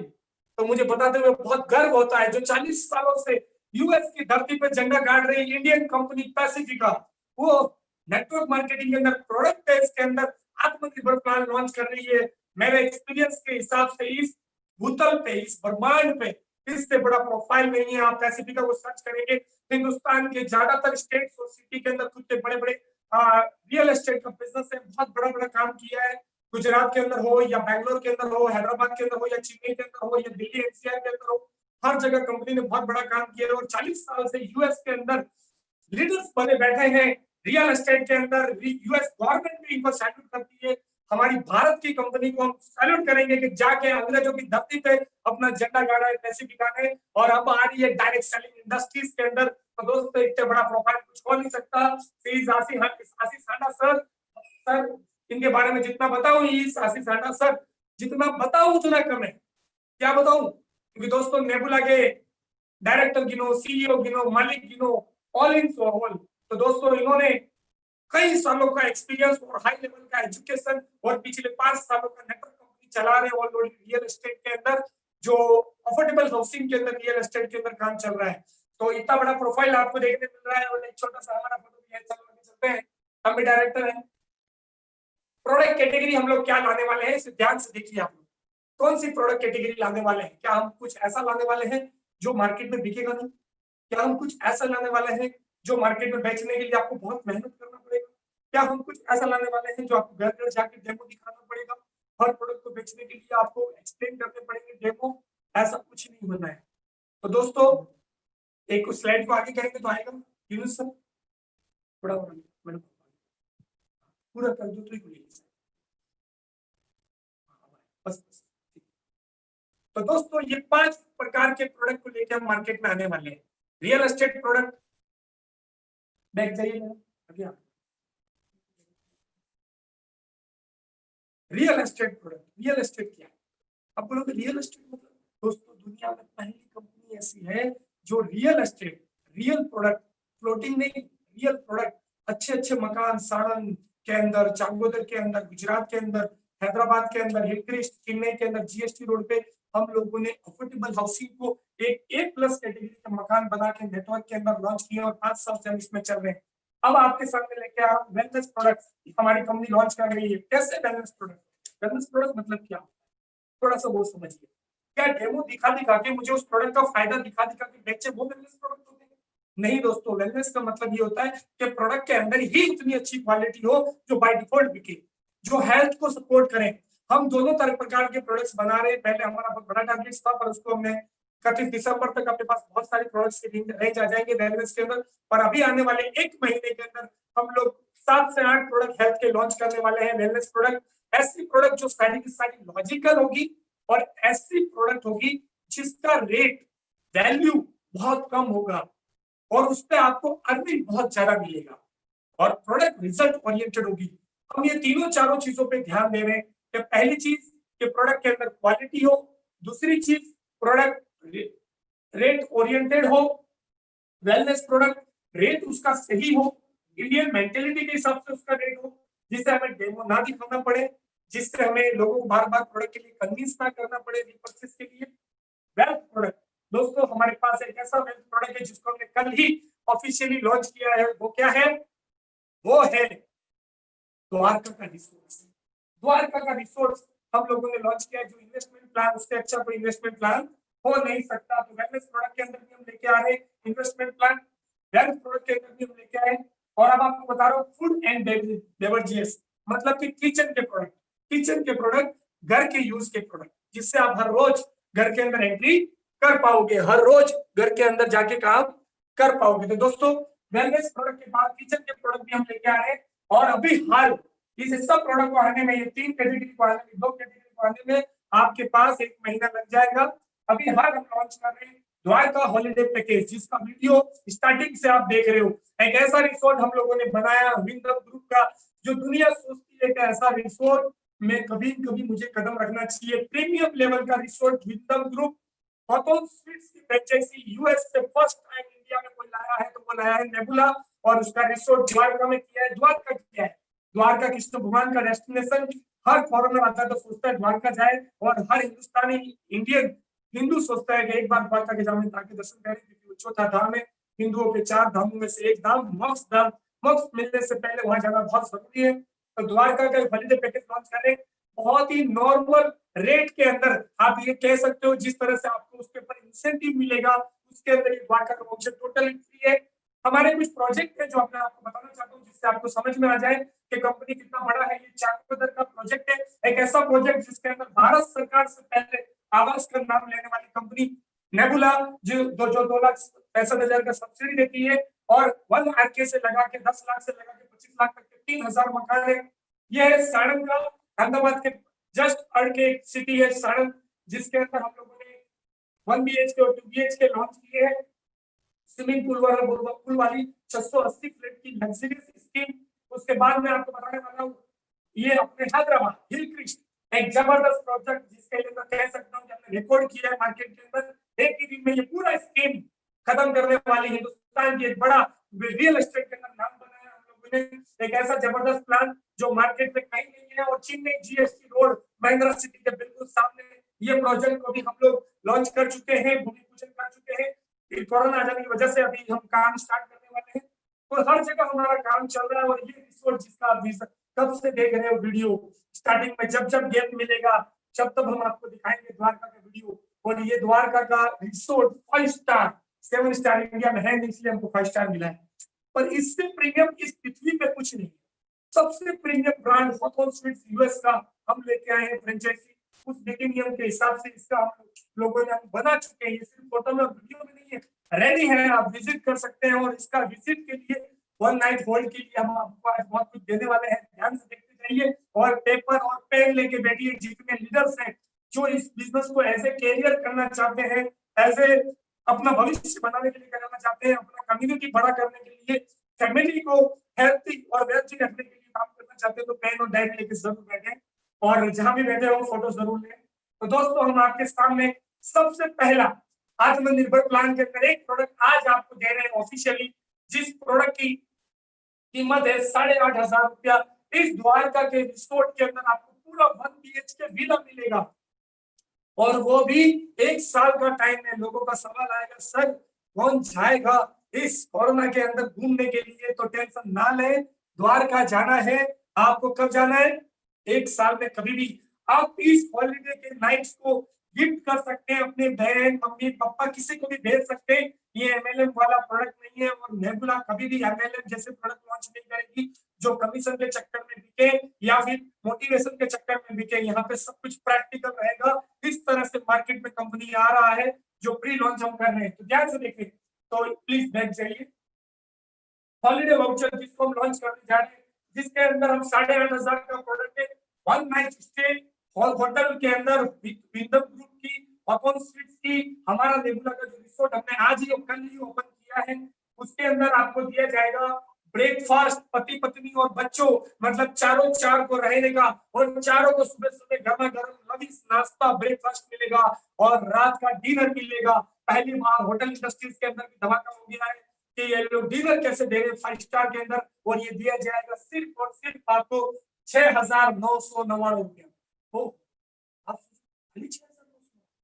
तो मुझे बताते हुए बहुत गर्व होता है, जो 40 सालों से यूएस की धरती पर झंडा गाड़ रही इंडियन कंपनी पैसिफिका, वो नेटवर्क मार्केटिंग के अंदर, प्रोडक्ट बेस के अंदर आत्मनिर्भर प्लान लॉन्च कर रही है। मेरे एक्सपीरियंस के हिसाब से इस भूतल पे, इस ब्रह्मांड पे इससे बड़ा प्रोफाइल नहीं है। आप पैसिफिका को सर्च करेंगे, हिंदुस्तान के ज्यादातर स्टेट्स और सिटी के अंदर कुछ बड़े बड़े रियल एस्टेट का बिजनेस है, बहुत बड़ा बड़ा काम किया है। गुजरात के अंदर हो या बैंगलोर के अंदर हो, हैदराबाद के अंदर हो या चेन्नई के अंदर हो या दिल्ली एनसीआर के अंदर हो, हर जगह कंपनी ने बहुत बड़ा काम किया है। और 40 साल से यूएस के अंदर लीडर्स बने बैठे हैं रियल एस्टेट के अंदर। यूएस गवर्नमेंट भी इनको सैल्यूट करती है। हमारी भारत की कंपनी को हम सैल्यूट करेंगे कि जाके अंग्रेजों की धरती पे अपना झंडा गाड़ा है, पैसे दिखाने, और अब आ रही है डायरेक्ट सेलिंग इंडस्ट्रीज के अंदर। तो दोस्तों इतने बड़ा प्रोफाइल कुछ हो नहीं सकता। आशीष हांडा सर, इनके बारे में जितना बताऊं, आशीष हांडा सर जितना बताऊं उतना कम है। क्या बताऊं, क्योंकि दोस्तों नेबुला के डायरेक्टर गिनो, सीईओ गिनो, मालिक गिनो, ऑल इन ऑल। तो दोस्तों इन्होंने कई सालों का एक्सपीरियंस और हाई लेवल का एजुकेशन और पिछले 5 सालों का नेटवर्क कंपनी चला रहे हैं ऑलरेडी रियल एस्टेट के अंदर, जो अफोर्डेबल हाउसिंग के अंदर रियल एस्टेट के अंदर काम चल रहा है। तो इतना बड़ा प्रोफाइल आपको देखने मिल रहा है, और एक छोटा सा हमारा फोटो भी है, चलते हैं, हम भी डायरेक्टर हैं। प्रोडक्ट कैटेगरी हम लोग क्या लाने वाले हैं, इसे ध्यान से देखिए आप लोग। कौन सी प्रोडक्ट कैटेगरी लाने वाले हैं? क्या हम कुछ ऐसा लाने वाले हैं जो मार्केट में बिकेगा नहीं? क्या हम कुछ ऐसा लाने वाले हैं जो मार्केट में बेचने के लिए आपको बहुत मेहनत करना पड़ेगा? क्या हम कुछ ऐसा लाने वाले हैं जो आपको घर घर जाके डेमो दिखाना पड़ेगा? हर प्रोडक्ट को बेचने के लिए आपको एक्सप्लेन करने पड़ेंगे डेमो? ऐसा कुछ नहीं होना है। तो दोस्तों एक स्लाइड को आगे करेंगे तो आएगा यूनुस सर, थोड़ा मैडम पूरा कर दो तो बस। तो दोस्तों ये 5 प्रकार के प्रोडक्ट को लेकर हम मार्केट में आने वाले हैं। रियल एस्टेट प्रोडक्ट, बैक जाइए madam, real estate product. Real estate क्या है? अब बोलोगे रियल एस्टेट मतलब? दोस्तों दुनिया में पहली कंपनी ऐसी है जो real estate, real product, floating नहीं, रियल प्रोडक्ट, अच्छे अच्छे मकान साड़न के अंदर, चांगोदर के अंदर, गुजरात के अंदर, हैदराबाद के अंदर, हिलक्रिस्ट चेन्नई के अंदर, जीएसटी रोड पे हम लोगों ने अफोर्डेबल हाउसिंग को एक A+ कैटेगरी का मकान बना के नेटवर्क के अंदर लॉन्च किया, और 5 साल से हम इसमें चल रहे हैं। अब आपके सामने लेके आ वेलनेस प्रोडक्ट्स हमारी कंपनी लॉन्च कर रही है। कैसे वेलनेस प्रोडक्ट? वेलनेस प्रोडक्ट मतलब क्या? थोड़ा सा वो समझिए। क्या डेमो दिखा के मुझे उस प्रोडक्ट का फायदा दिखा के बेचे वो वेलनेस प्रोडक्ट होते हैं? नहीं दोस्तों, वेलनेस का मतलब ये होता है कि प्रोडक्ट के अंदर ही इतनी अच्छी क्वालिटी हो जो बाय डिफॉल्ट बिके, जो हेल्थ को सपोर्ट करें। हम दोनों तरह प्रकार के प्रोडक्ट्स बना रहे हैं। पहले हमारा बहुत बड़ा टारगेट था, पर उसको हमने 31 दिसंबर तक अपने पास बहुत सारे प्रोडक्ट्स के रेंज आ जाएंगे वेलनेस के अंदर। पर अभी आने वाले 1 महीने के अंदर हम लोग 7 से 8 प्रोडक्ट हेल्थ के लॉन्च करने वाले हैं। वेलनेस प्रोडक्ट, ऐसी प्रोडक्ट जो सारी की सारी लॉजिकल होगी, और ऐसी प्रोडक्ट होगी जिसका रेट वैल्यू बहुत कम होगा, और उस पर आपको अर्निंग बहुत ज्यादा मिलेगा, और प्रोडक्ट रिजल्ट ओरिएंटेड होगी। हम ये तीनों चारों चीजों पे ध्यान दे रहे हैं कि पहली चीज कि प्रोडक्ट के अंदर क्वालिटी हो, दूसरी चीज प्रोडक्ट रेट ओरिएंटेड हो, वेलनेस प्रोडक्ट रेट उसका सही हो, इंडियन मेंटेलिटी के हिसाब से उसका रेट हो, जिससे हमें डेमो ना दिखाना पड़े, जिससे हमें लोगों को बार बार प्रोडक्ट के लिए कन्विंस ना करना पड़े रीपर्चेस के लिए। वेल्थ प्रोडक्ट, दोस्तों हमारे पास एक ऐसा वेल्थ प्रोडक्ट है जिसको हमने कल ही ऑफिशियली लॉन्च किया है। वो क्या है? वो है द्वारका का रिसोर्स। द्वारका का रिसोर्स हम लोगों ने लॉन्च किया है, जो इन्वेस्टमेंट प्लान, उससे अच्छा कोई इन्वेस्टमेंट प्लान हो नहीं सकता। तो वेलनेस प्रोडक्ट के अंदर भी हम लेके आ रहे हैं इन्वेस्टमेंट प्लान, वेल्थ प्रोडक्ट के अंदर भी हम लेके आए। और अब आपको बता रहा हूँ फूड एंड बेवरेजेस, मतलब कि किचन के प्रोडक्ट, किचन के प्रोडक्ट, घर के यूज के प्रोडक्ट, जिससे आप हर रोज घर के अंदर एंट्री कर पाओगे, हर रोज घर के अंदर जाके काम कर पाओगे। तो दोस्तों वेलनेस प्रोडक्ट के बाद किचन के प्रोडक्ट भी हम लेके आ रहे हैं, और अभी हाल इस सब प्रोडक्ट को आने में, ये 3 कैटेगरी को आने में, 2 कैटेगरी को आने में आपके पास 1 महीना लग जाएगा। अभी हाल हम लॉन्च कर रहे हैं द्वारका हॉलिडे पैकेज, जिसका वीडियो स्टार्टिंग से आप देख रहे हो। एक ऐसा रिसोर्ट हम लोगों ने बनाया विंडम ग्रुप का, जो दुनिया सोचती है कि ऐसा रिसोर्ट में कभी कभी मुझे कदम रखना चाहिए। प्रीमियम लेवल का रिसोर्ट विंडम ग्रुप, हॉटोन स्वीट्स की फ्रेंचाइजी यूएस से फर्स्ट टाइम इंडिया में कोई लाया है तो वो लाया है नेबुला, और उसका रिसोर्ट द्वारका में किया है। द्वारका क्या है? द्वारका कृष्ण भगवान का डेस्टिनेशन। हर फॉरेनर आता है तो सोचता है द्वारका जाए, और हर हिंदुस्तानी इंडियन हिंदू सोचता है कि एक बार द्वारका के जाने जाके दर्शन करें, क्योंकि वो चौथा धाम है, हिंदुओं के 4 धामों में से एक धाम, मोक्ष धाम। मोक्ष मिलने से पहले वहां जाना बहुत जरूरी है। तो द्वारका का हॉलिडे पैकेज लॉन्च कर रहे हैं, बहुत ही नॉर्मल रेट के अंदर। आप ये कह सकते हो जिस तरह से आपको उसके ऊपर इंसेंटिव मिलेगा, उसके अंदर ये द्वारका का ऑप्शन टोटली फ्री है। हमारे कुछ प्रोजेक्ट है जो मैं आपको बताना चाहता हूँ, जिससे आपको समझ में आ जाए कि कंपनी कितना बड़ा है। ये चांगोदर का प्रोजेक्ट है, एक ऐसा प्रोजेक्ट जिसके अंदर भारत सरकार से पहले आवास का नाम लेने वाली कंपनी नेबुला, जो 2,65,000 का सब्सिडी देती है, और 1 RK से लगा के 10 लाख से लगा के 25 लाख तक के 3,000 मकान है। यह है साड़न का अहमदाबाद के जस्ट अड़ के एक सिटी है सारण, जिसके अंदर हम लोगों ने 1 BHK और 2 BHK लॉन्च किए हैं। स्विमिंग पूल वाली 680 फ्लैट की लग्जरियस स्कीम। उसके बाद मैं आपको बताने वाला हूँ ये अपने हैदराबाद हिल क्रिस्ट, एक जबरदस्त प्रोजेक्ट जिसके लिए मैं कह सकता हूँ कि हमने रिकॉर्ड किया है मार्केट के अंदर। एक ही दिन में ये पूरा स्कीम खत्म करने वाली हिंदुस्तान की एक बड़ा रियल एस्टेट के अंदर नाम बनाया हम लोगों ने। एक ऐसा जबरदस्त प्लान जो मार्केट में कहीं नहीं है, और Chennai GST road Mahindra city के बिल्कुल सामने ये प्रोजेक्ट को भी हम लोग लॉन्च कर चुके हैं, भूमि पूजन कर चुके हैं। कोरोना आ जाने की वजह से अभी हम काम स्टार्ट करने वाले हैं, तो हर जगह हमारा काम चल रहा है। और ये रिसोर्ट जिसका आप कब से देख रहे हो वीडियो, स्टार्टिंग में जब जब गैप मिलेगा जब तब हम आपको दिखाएंगे द्वारका का वीडियो। और ये द्वारका का रिसोर्ट 5 स्टार 7 स्टार इंडिया में है, इसलिए हमको 5 स्टार मिला है। पर इससे प्रीमियम इस पृथ्वी पे कुछ नहीं। सबसे premium brand Hawthorne sweets US का हम लेके आए हैं फ्रेंचाइजी। उस नीति नियम के हिसाब से इसका हम लोगों ने बना चुके हैं। ये सिर्फ फोटो में वीडियो में नहीं है, रेडी है, आप विजिट कर सकते हैं। और इसका विजिट के लिए 1 नाइट होल्ड के लिए हम आपको आज बहुत कुछ देने वाले हैं, ध्यान से देखते जाइए और पेपर और पेन लेके बैठिए। जितने लीडर्स हैं जो इस बिजनेस को एज ए कैरियर करना चाहते हैं, एज ए अपना भविष्य बनाने के लिए करना चाहते हैं, अपना कम्युनिटी बड़ा करने के लिए, फैमिली को हेल्थी और वेल्थी रखने के लिए काम करना चाहते हैं, तो पेन और डायरी लेके जरूर बैठे और जहां भी बैठे हो फोटो जरूर लें। तो दोस्तों हम आपके सामने सबसे पहला आत्मनिर्भर प्लान के अंदर एक प्रोडक्ट आज आपको दे रहे हैं ऑफिशियली, जिस प्रोडक्ट की कीमत है 8,500 रुपया। इस द्वारका के रिसोर्ट के अंदर आपको पूरा 1 BHK विला मिलेगा, और वो भी 1 साल का टाइम है। लोगों का सवाल आएगा सर कौन जाएगा इस कोरोना के अंदर घूमने के लिए, तो टेंशन ना लें, द्वारका जाना है। आपको कब जाना है? 1 साल में कभी भी। आप इस हॉलीडे के नाइट्स को गिफ्ट कर सकते हैं अपने बहन मम्मी पापा, किसी को भी भेज सकते हैं। ये MLM वाला प्रोडक्ट नहीं है, और नेबुला कभी भी MLM जैसे प्रोडक्ट लॉन्च नहीं करेगी जो कमीशन के चक्कर में बिके या फिर मोटिवेशन के चक्कर में बिके। यहाँ पे सब कुछ प्रैक्टिकल रहेगा। इस तरह से मार्केट में कंपनी आ रहा है जो प्री लॉन्च हम कर रहे हैं, तो ध्यान से देखें। तो प्लीज बैठ जाइए। हॉलीडे वाउचर जिसको हम लॉन्च करने जा रहे हैं, जिसके अंदर हम 8,500 का प्रोडक्ट है, 1 नाइट स्टे होटल के अंदर विंदम ग्रुप की हॉथॉर्न स्वीट्स की हमारा नेबुला का जो रिसोर्ट हमने आज ही कल ही ओपन किया है, उसके अंदर आपको दिया जाएगा ब्रेकफास्ट। पति पत्नी और बच्चों मतलब चारों चार को रहेगा, और चारों को सुबह सुबह गर्मा गर्म लविश नाश्ता ब्रेकफास्ट मिलेगा और रात का डिनर मिलेगा। पहली बार होटल इंडस्ट्रीज के अंदर भी धमाका हो गया है कि ये लोग डिनर कैसे दे रहे हैं 5 स्टार के अंदर, और ये दिया जाएगा सिर्फ और सिर्फ आपको 6,999 रुपया।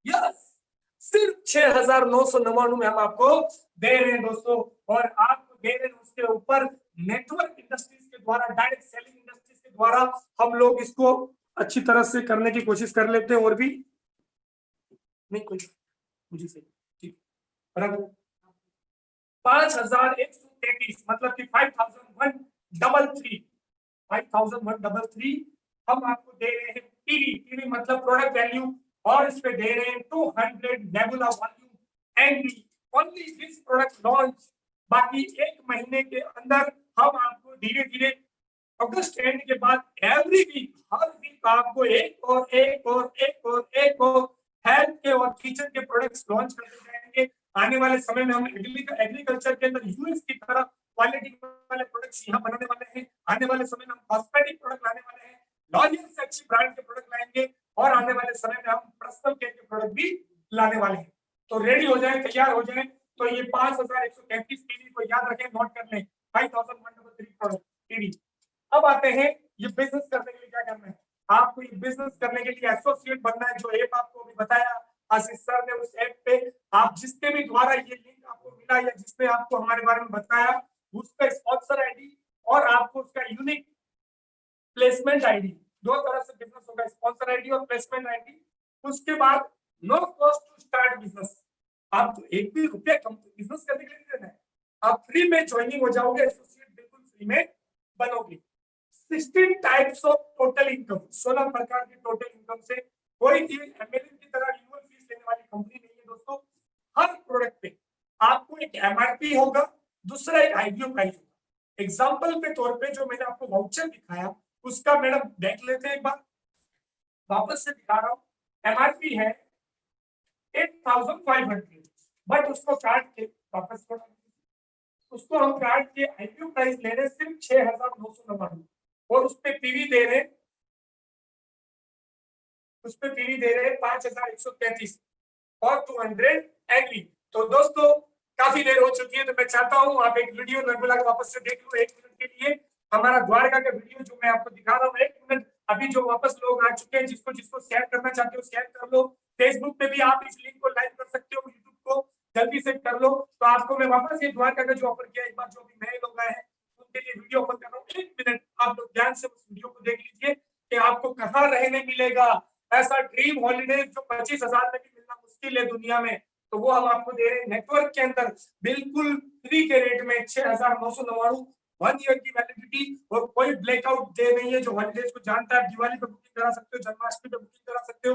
यस, सिर्फ 6,999 में हम आपको दे रहे हैं दोस्तों। और आपको दे रहे हैं उसके ऊपर नेटवर्क इंडस्ट्रीज के द्वारा, डायरेक्ट सेलिंग इंडस्ट्रीज के द्वारा हम लोग इसको अच्छी तरह से करने की कोशिश कर लेते हैं। और भी नहीं कोई मुझे से ठीक बराबर 5,133 मतलब कि 5,133 हम आपको दे रहे हैं। टीवी मतलब प्रोडक्ट वैल्यू, और इस पे दे रहे हैं 200 nebula volume and only this product launch. बाकी 1 महीने के अंदर हम आपको धीरे धीरे अगस्त एंड के बाद एवरी वीक हर वीक आपको एक और हेल्थ के और किचन के प्रोडक्ट्स लॉन्च करते जाएंगे। आने वाले समय में हम एग्रीकल्चर के अंदर यूएस की तरह क्वालिटी वाले प्रोडक्ट्स यहाँ बनाने वाले हैं। आने वाले समय में हम कॉस्मेटिक प्रोडक्ट लाने वाले हैं, लॉरियल से अच्छी ब्रांड के प्रोडक्ट लाएंगे, और आने वाले समय में हम पर्सनल केयर के प्रोडक्ट भी लाने वाले हैं। तो रेडी हो जाए, तैयार हो जाए। तो ये 5,133 टीवी को याद रखें, नोट कर लें, 5,133 प्रोडक्ट टीवी। अब आते हैं ये बिजनेस करने के लिए क्या करना है। आपको ये बिजनेस करने के लिए एसोसिएट बनना है। जो ऐप आपको अभी बताया आशीष सर ने, उस ऐप पे आप जिसके भी द्वारा ये लिंक आपको मिला या जिसने आपको हमारे बारे में बताया, उसका स्पॉन्सर आईडी और आपको उसका यूनिक प्लेसमेंट आईडी, 2 तरह से बिजनेस होगा, स्पॉन्सर आईडी और प्लेसमेंट आईडी। उसके बाद no cost to start business. आपको 1 भी रुपया बिजनेस करने के लिए देना है, आप फ्री में ज्वाइनिंग हो जाओगे, एसोसिएट बिल्कुल फ्री में बनोगे। 16 टाइप्स ऑफ टोटल इनकम, 16 प्रकार की टोटल इनकम से कोई भी MLM की तरह एनुअल फीस लेने वाली कंपनी नहीं है दोस्तों। हर प्रोडक्ट पे आपको एक MRP होगा, दूसरा एक IPO प्राइस होगा। एग्जांपल के तौर पे जो मैंने आपको वाउचर दिखाया उसका मैडम देख लेते हैं एक बार। वापस से दिखा रहा हूँ, MRP है 8,500, बट उसको काट के वापस उसको हम काट के IPO प्राइस ले रहे सिर्फ 6,999 और उस पे पीवी दे रहे 5,133 और 200 एनवी। तो दोस्तों काफी देर हो चुकी है, तो मैं चाहता हूँ आप एक वीडियो निर्मला का वापस से देख लो 1 मिनट के लिए। हमारा द्वारका का वीडियो जो मैं आपको दिखा रहा हूँ 1 मिनट, अभी जो वापस लोग आ चुके हैं, जिसको शेयर करना चाहते हो शेयर कर लो, फेसबुक पे भी आप इस लिंक को लाइक कर सकते हो, यूट्यूब को जल्दी से कर लो। तो आपको मैं वापस ये द्वारका का जो ऑफर किया, एक बार जो भी नए लोग आए हैं उनके लिए वीडियो ओपन कर रहा हूँ 1 मिनट, आप लोग ध्यान से उस वीडियो को देख लीजिए कि आपको कहाँ रहने मिलेगा ऐसा ड्रीम हॉलीडे जो 25,000 में भी मिलना मुश्किल है दुनिया में, तो वो हम आपको दे रहे हैं नेटवर्क के अंदर बिल्कुल फ्री के रेट में 6,999, 1 ईयर की वैलिडिटी और कोई ब्लैकआउट डे नहीं है। जो हॉलीडेज को जानता है, दिवाली पे बुकिंग करा सकते हो, जन्माष्टमी पे बुकिंग करा सकते हो,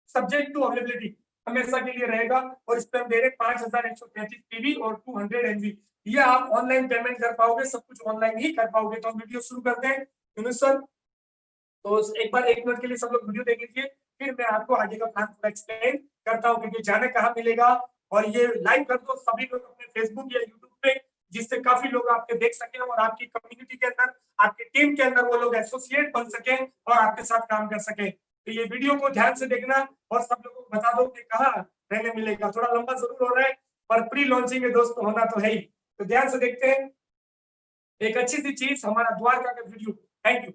सब्जेक्ट टू अवेलेबिलिटी हमेशा के लिए रहेगा। और इस पे हम दे रहे 5,133 पीवी और 200 एनवी। ये आप ऑनलाइन पेमेंट कर पाओगे, सब कुछ ऑनलाइन ही कर पाओगे। तो हम वीडियो शुरू करते हैं यूनुस सर, तो एक बार 1 मिनट के लिए सब लोग वीडियो देख लीजिए, फिर मैं आपको आगे का प्लान पूरा एक्सप्लेन करता हूँ कि जाने कहाँ मिलेगा। और ये लाइव कर दो सभी लोग अपने फेसबुक या यूट्यूब पे, जिससे काफी लोग आपके देख सके और आपकी कम्युनिटी के अंदर, आपकी टीम के अंदर वो लोग एसोसिएट बन सके और आपके साथ काम कर सके। तो ये वीडियो को ध्यान से देखना और सब लोगों को बता दो कि कहाँ रहने मिलेगा। थोड़ा लंबा जरूर हो रहा है पर प्री लॉन्चिंग है दोस्तों, होना तो है ही। तो ध्यान से देखते हैं एक अच्छी सी चीज, हमारा द्वारका का वीडियो। Thank you.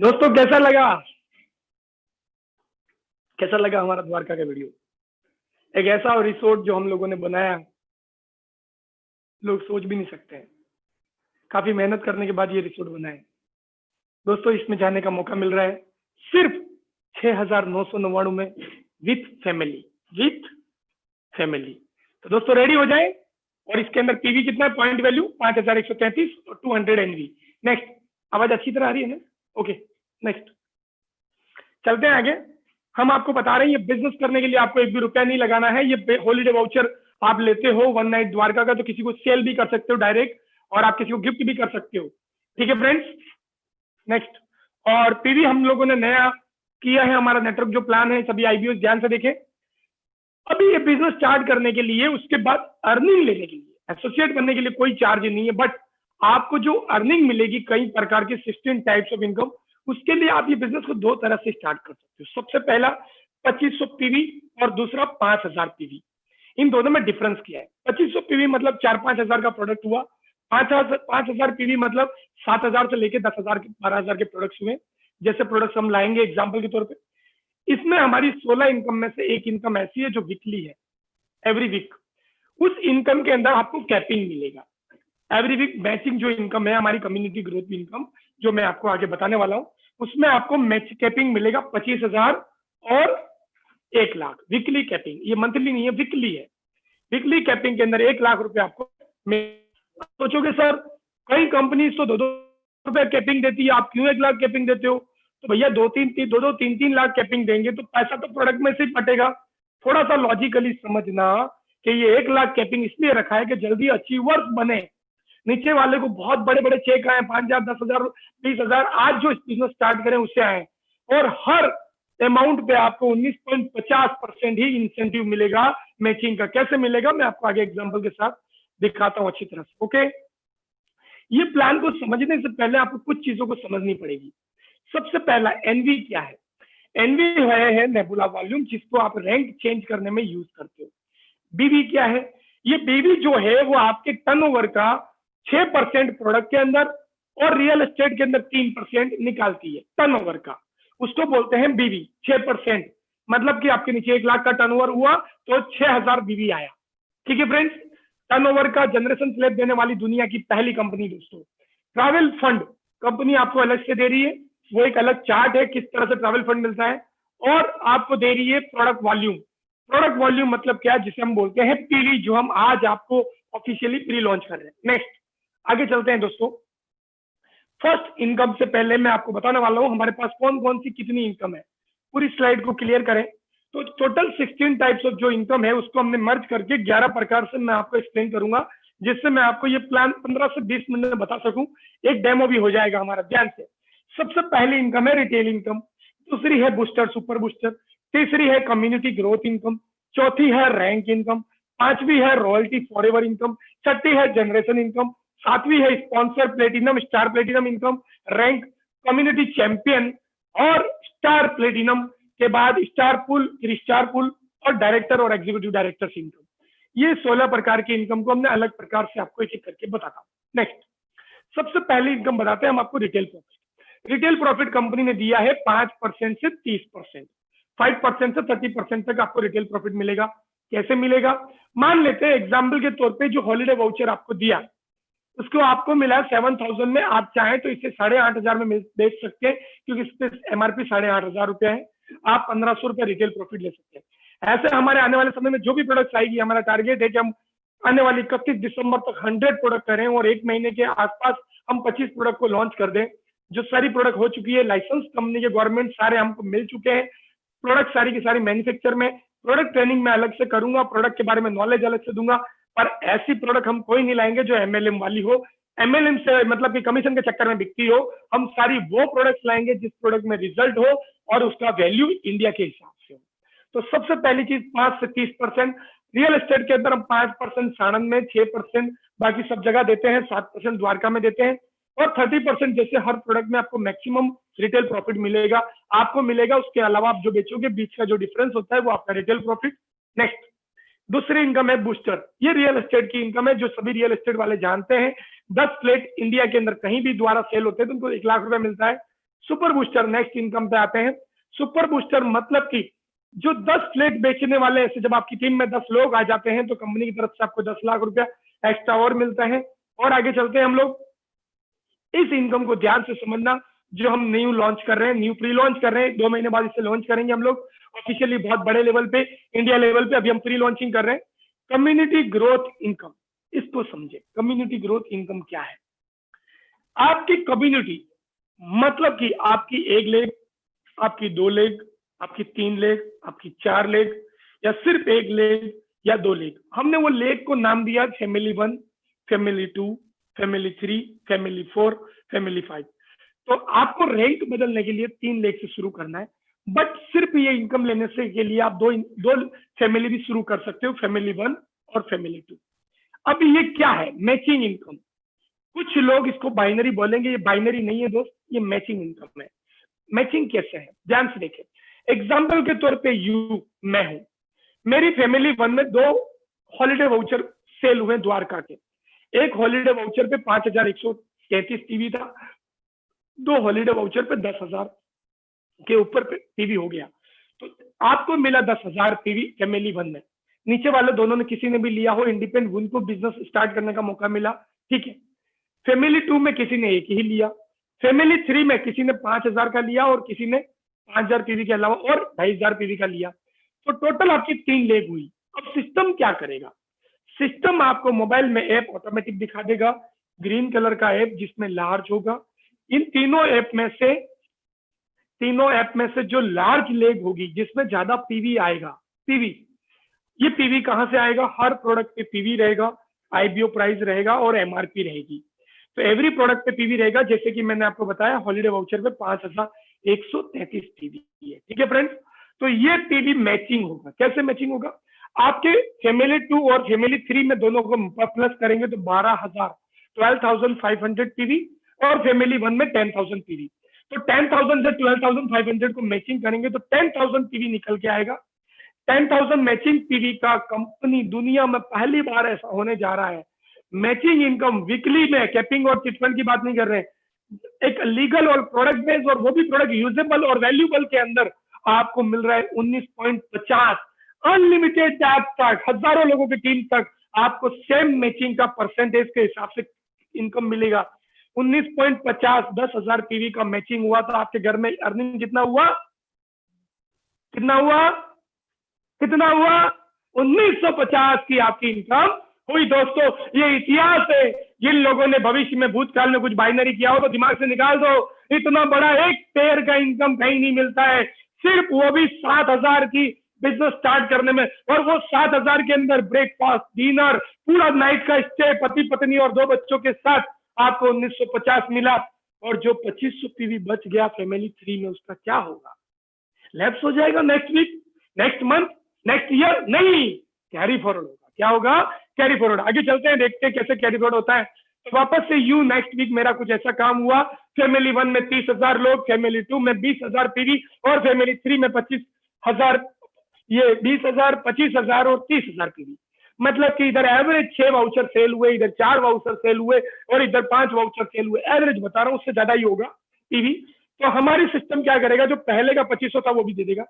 दोस्तों कैसा लगा हमारा द्वारका का वीडियो? एक ऐसा रिसोर्ट जो हम लोगों ने बनाया, लोग सोच भी नहीं सकते हैं। काफी मेहनत करने के बाद ये रिसोर्ट बना है। दोस्तों इसमें जाने का मौका मिल रहा है सिर्फ 6,999 में विथ फैमिली। तो दोस्तों रेडी हो जाए। और इसके अंदर पीवी कितना है? पॉइंट वैल्यू 5,133 और 200 एनवी। नेक्स्ट, आवाज अच्छी तरह आ रही है ना? ओके, नेक्स्ट चलते हैं आगे। हम आपको बता रहे हैं ये बिजनेस करने के लिए आपको 1 भी रुपया नहीं लगाना है। ये हॉलीडे वाउचर आप लेते हो 1 नाइट द्वारका का, तो किसी को सेल भी कर सकते हो डायरेक्ट, और आप किसी को गिफ्ट भी कर सकते हो। ठीक है फ्रेंड्स, नेक्स्ट। और पीवी हम लोगों ने नया किया है, हमारा नेटवर्क जो प्लान है, सभी आईबीओ ध्यान से देखें। अभी ये बिजनेस स्टार्ट करने के लिए, उसके बाद अर्निंग लेने के लिए, एसोसिएट करने के लिए कोई चार्ज नहीं है, बट आपको जो अर्निंग मिलेगी कई प्रकार के 16 टाइप्स ऑफ इनकम, उसके लिए आप ये बिजनेस को 2 तरह से स्टार्ट कर सकते हो। सबसे पहला 2500 पीवी और दूसरा 5000 पीवी। इन दोनों में डिफरेंस क्या है? 2500 पीवी मतलब 4-5 हजार का प्रोडक्ट हुआ, 5000 पीवी मतलब 7,000 से लेके 10,000 12,000 के प्रोडक्ट्स हुए। जैसे प्रोडक्ट्स हम लाएंगे एग्जाम्पल के तौर पे, इसमें हमारी 16 इनकम में से एक इनकम ऐसी है जो वीकली है, एवरी वीक। उस इनकम के अंदर आपको कैपिंग मिलेगा। एवरी वीक मैचिंग जो इनकम है, हमारी कम्युनिटी ग्रोथ इनकम, जो मैं आपको आगे बताने वाला हूं, उसमें आपको मैच कैपिंग मिलेगा 25,000 और 1 लाख वीकली कैपिंग। ये मंथली नहीं है, वीकली है। वीकली कैपिंग के अंदर 1 लाख रुपए आपको। सोचोगे सर कई कंपनी तो 2-2 रुपए कैपिंग देती है, आप क्यों 1 लाख कैपिंग देते हो? तो भैया 2-3 लाख कैपिंग देंगे तो पैसा तो प्रोडक्ट में से ही पटेगा। थोड़ा सा लॉजिकली समझना कि ये 1 लाख कैपिंग इसलिए रखा है कि जल्दी अचीवर्स बने। नीचे वाले को बहुत बड़े बड़े चेक आए, 5,000, 10,000, 20,000, आज जो बिजनेस स्टार्ट करें उससे आए, और हर अमाउंट पे आपको 19.50% ही इंसेंटिव मिलेगा मैचिंग का। कैसे मिलेगा मैं आपको आगे एग्जांपल के साथ दिखाता हूं अच्छी तरह से। ओके, ये प्लान को समझने से पहले आपको कुछ चीजों को समझनी पड़ेगी। सबसे पहला एनवी क्या है? एनवी है नेबुला वॉल्यूम, जिसको आप रैंक चेंज करने में यूज करते हो। बीवी क्या है? ये बीवी जो है वो आपके टर्नओवर का 6% प्रोडक्ट के अंदर और रियल एस्टेट के अंदर 3% निकालती है टर्नओवर का, उसको बोलते हैं बीवी। 6% मतलब कि आपके नीचे 1 लाख का टर्नओवर हुआ तो 6,000 बीवी आया। ठीक है फ्रेंड्स, टर्नओवर का जनरेशन स्लैब देने वाली दुनिया की पहली कंपनी दोस्तों। ट्रैवल फंड कंपनी आपको अलग से दे रही है, वो एक अलग चार्ट है किस तरह से ट्रैवल फंड मिलता है, और आपको दे रही है प्रोडक्ट वॉल्यूम। प्रोडक्ट वॉल्यूम मतलब क्या? जिसे हम बोलते हैं पीवी, जो हम आज आपको ऑफिशियली प्री लॉन्च कर रहे हैं। नेक्स्ट, आगे चलते हैं दोस्तों। फर्स्ट इनकम से पहले मैं आपको बताने वाला हूं हमारे पास कौन कौन सी कितनी इनकम है। पूरी स्लाइड को क्लियर करें तो टोटल 16 टाइप्स ऑफ जो इनकम है उसको हमने मर्ज करके 11 प्रकार से मैं आपको एक्सप्लेन करूंगा, जिससे मैं आपको ये प्लान 15 से 20 मिनट में बता सकूं। एक डेमो भी हो जाएगा हमारा, ध्यान से। सबसे पहली इनकम है रिटेल इनकम, दूसरी है बूस्टर सुपर बूस्टर, तीसरी है कम्युनिटी ग्रोथ इनकम, चौथी है रैंक इनकम, पांचवी है रॉयल्टी फॉरएवर इनकम, छठी है जनरेशन इनकम, सातवीं है sponsor platinum star platinum income, rank community champion और स्टार प्लेटिनम के बाद स्टार पुल और डायरेक्टर और एग्जीक्यूटिव डायरेक्टर इनकम। ये 16 प्रकार की इनकम को हमने अलग प्रकार से आपको एक एक करके बताता हूं। नेक्स्ट, सबसे पहली इनकम बताते हैं हम आपको retail profit. Retail profit company ने दिया है 5% से 30%, 5% से 30% तक आपको रिटेल प्रॉफिट मिलेगा। कैसे मिलेगा? मान लेते हैं एग्जाम्पल के तौर पे जो हॉलीडे वाउचर आपको दिया उसको आपको मिला 7,000 में, आप चाहें तो इसे 8,500 में बेच सकते हैं, क्योंकि इस पे एमआरपी 8,500 रुपया है। आप 1,500 रुपया रिटेल प्रॉफिट ले सकते हैं। ऐसे हमारे आने वाले समय में जो भी प्रोडक्ट आएगी, हमारा टारगेट है कि हम आने वाली 31 दिसंबर तक 100 प्रोडक्ट करें और 1 महीने के आसपास हम 25 प्रोडक्ट को लॉन्च कर दें। जो सारी प्रोडक्ट हो चुकी है, लाइसेंस कंपनी के गवर्नमेंट सारे हमको मिल चुके हैं, प्रोडक्ट सारी की सारी मैन्युफैक्चर में। प्रोडक्ट ट्रेनिंग में अलग से करूंगा, प्रोडक्ट के बारे में नॉलेज अलग से दूंगा, पर ऐसी प्रोडक्ट हम कोई नहीं लाएंगे जो एमएलएम वाली हो, एमएलएम से मतलब कि कमीशन के चक्कर में बिकती हो। हम सारी वो प्रोडक्ट्स लाएंगे जिस प्रोडक्ट में रिजल्ट हो और उसका वैल्यू इंडिया के हिसाब से हो। तो सबसे पहली चीज 5 से 30%। रियल एस्टेट के अंदर हम 5% साणंद में, 6% बाकी सब जगह देते हैं, 7% द्वारका में देते हैं, और 30% जैसे हर प्रोडक्ट में आपको मैक्सिमम रिटेल प्रॉफिट मिलेगा, आपको मिलेगा। उसके अलावा आप जो बेचोगे बीच का जो डिफरेंस होता है वो आपका रिटेल प्रॉफिट। नेक्स्ट, दूसरी इनकम है बूस्टर। ये रियल एस्टेट की इनकम है जो सभी रियल एस्टेट वाले जानते हैं। 10 फ्लैट इंडिया के अंदर कहीं भी द्वारा सेल होते हैं तो उनको 1 लाख रुपए मिलता है। सुपर बूस्टर नेक्स्ट इनकम पे आते हैं। सुपर बूस्टर मतलब कि जो 10 फ्लैट बेचने वाले ऐसे जब आपकी टीम में 10 लोग आ जाते हैं तो कंपनी की तरफ से आपको 10 लाख रुपया एक्स्ट्रा और मिलता है। और आगे चलते हैं हम लोग, इस इनकम को ध्यान से समझना, जो हम न्यू लॉन्च कर रहे हैं, न्यू प्री लॉन्च कर रहे हैं, 2 महीने बाद इसे लॉन्च करेंगे हम लोग ऑफिशियली बहुत बड़े लेवल पे, इंडिया लेवल पे। अभी हम प्री लॉन्चिंग कर रहे हैं। कम्युनिटी ग्रोथ इनकम, इसको समझे। कम्युनिटी ग्रोथ इनकम क्या है? आपकी कम्युनिटी मतलब कि आपकी 1 लेग, आपकी 2 लेग, आपकी 3 लेग, आपकी 4 लेग, या सिर्फ 1 लेग या 2 लेग। हमने वो लेग को नाम दिया family 1, family 2, family 3, family 4, family 5। तो आपको रैंक बदलने के लिए 3 लेग से शुरू करना है, बट सिर्फ ये इनकम लेने से के लिए आप दो फैमिली भी शुरू कर सकते हो, फैमिली 1 और फैमिली 2। अब ये क्या है? Matching income. कुछ लोग इसको बाइनरी बोलेंगे, ये बाइनरी नहीं है दोस्त, ये मैचिंग इनकम है। मैचिंग कैसे है? ध्यान से देखें। एग्जाम्पल के तौर पे मैं हूं, मेरी फैमिली 1 में 2 हॉलीडे वाउचर सेल हुए द्वारका के। एक हॉलीडे वाउचर पे 5133 टीवी था, 2 हॉलीडे वाउचर पे 10,000 के ऊपर टीवी हो गया। तो आपको मिला 10,000 टीवी फैमिली 1 में। नीचे वाले दोनों ने किसी ने भी लिया हो इंडिपेंडेंट, उनको बिजनेस स्टार्ट करने का मौका मिला, ठीक है। फैमिली 2 में किसी ने 1 ही लिया। फैमिली 3 में किसी ने 5,000 का लिया और किसी ने 5,000 पीवी के अलावा और 2,500 पीवी का लिया। तो टोटल आपकी 3 लेग हुई। अब सिस्टम क्या करेगा? सिस्टम आपको मोबाइल में ऐप ऑटोमेटिक दिखा देगा, ग्रीन कलर का ऐप जिसमें लार्ज होगा। इन तीनों ऐप में से जो लार्ज लेग होगी, जिसमें ज्यादा पीवी आएगा, पीवी, ये पीवी कहां से आएगा? हर प्रोडक्ट पे पीवी रहेगा, आईबीओ प्राइस रहेगा और एमआरपी रहेगी। तो एवरी प्रोडक्ट पे पीवी रहेगा। जैसे कि मैंने आपको बताया हॉलीडे वाउचर पे 5133 पीवी है, ठीक है फ्रेंड्स। तो ये पीवी मैचिंग होगा। कैसे मैचिंग होगा? आपके फैमिली 2 और फैमिली 3 में दोनों को प्लस करेंगे तो 12,500 पीवी और फैमिली 1 में 10,000 पीवी। तो 10,000 से 12,500 को मैचिंग करेंगे तो 10,000 पीवी निकल के आएगा। 10,000 मैचिंग पीवी का कंपनी दुनिया में पहली बार ऐसा होने जा रहा है। मैचिंग इनकम वीकली में, कैपिंग और चिटफंड की बात नहीं कर रहे हैं, एक लीगल और प्रोडक्ट बेस्ड, और वो भी प्रोडक्ट यूजेबल और वैल्यूबल के अंदर आपको मिल रहा है 19.50 अनलिमिटेड टैप तक, हजारों लोगों की टीम तक आपको सेम मैचिंग का परसेंटेज के हिसाब से इनकम मिलेगा। 19.50, 10,000 पीवी का मैचिंग हुआ तो आपके घर में अर्निंग कितना हुआ? कितना हुआ? 1950 की आपकी इनकम हुई। दोस्तों ये इतिहास है। जिन लोगों ने भविष्य में, भूतकाल में कुछ बाइनरी किया हो तो दिमाग से निकाल दो। इतना बड़ा एक पेयर का इनकम कहीं नहीं मिलता है, सिर्फ वो भी 7,000 की बिजनेस स्टार्ट करने में। और वो 7,000 के अंदर ब्रेकफास्ट, डिनर, पूरा नाइट का स्टे, पति पत्नी और 2 बच्चों के साथ आपको 1950 मिला। और जो 2500 पीवी बच गया फैमिली 3 में, उसका क्या होगा? लैप्स हो जाएगा next week, next month, next year? नहीं, कैरी फॉरवर्ड होगा। क्या होगा? Carry forward. आगे चलते हैं, देखते हैं कैसे कैरी फॉरवर्ड होता है। तो वापस से नेक्स्ट वीक मेरा कुछ ऐसा काम हुआ, फैमिली 1 में 30,000 लोग, फैमिली 2 में 20,000 पीवी और फैमिली 3 में 25,000, ये 20,000, 25,000 और 30,000 पीवी। मतलब कि इधर एवरेज 6 वाउचर सेल हुए, इधर 4 वाउचर सेल हुए और इधर 5 वाउचर सेल हुए। एवरेज बता रहा हूं, उससे ज्यादा ही होगा पीवी। तो हमारी सिस्टम क्या करेगा? जो पहले का 2500 था वो भी दे देगा।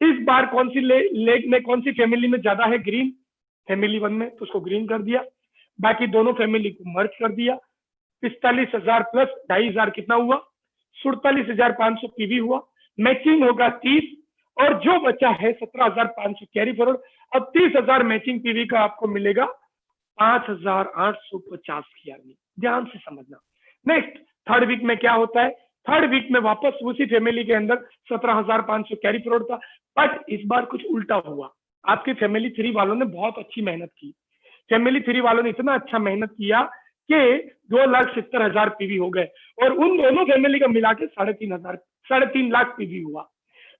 इस बार कौन सी लेग में, कौन सी फैमिली में ज्यादा है? ग्रीन, फैमिली 1 में, तो उसको ग्रीन कर दिया। बाकी दोनों फैमिली को मर्ज कर दिया। 45,000 प्लस 2,500 कितना हुआ? 47,500 पीवी हुआ। मैचिंग होगा 30 और जो बचा है 17,500 कैरी फॉरवर्ड। अब 30,000 मैचिंग पीवी का आपको मिलेगा 5,850 की अर्निंग। ध्यान से समझना। नेक्स्ट थर्ड वीक में क्या होता है? थर्ड वीक में वापस उसी फैमिली के अंदर 17,500 कैरी फॉरवर्ड था, बट इस बार कुछ उल्टा हुआ। आपकी फैमिली 3 वालों ने बहुत अच्छी मेहनत की। फैमिली 3 वालों ने इतना अच्छा मेहनत किया कि 2,70,000 पीवी हो गए और उन दोनों फैमिली का मिला के 3.5 लाख पीवी हुआ।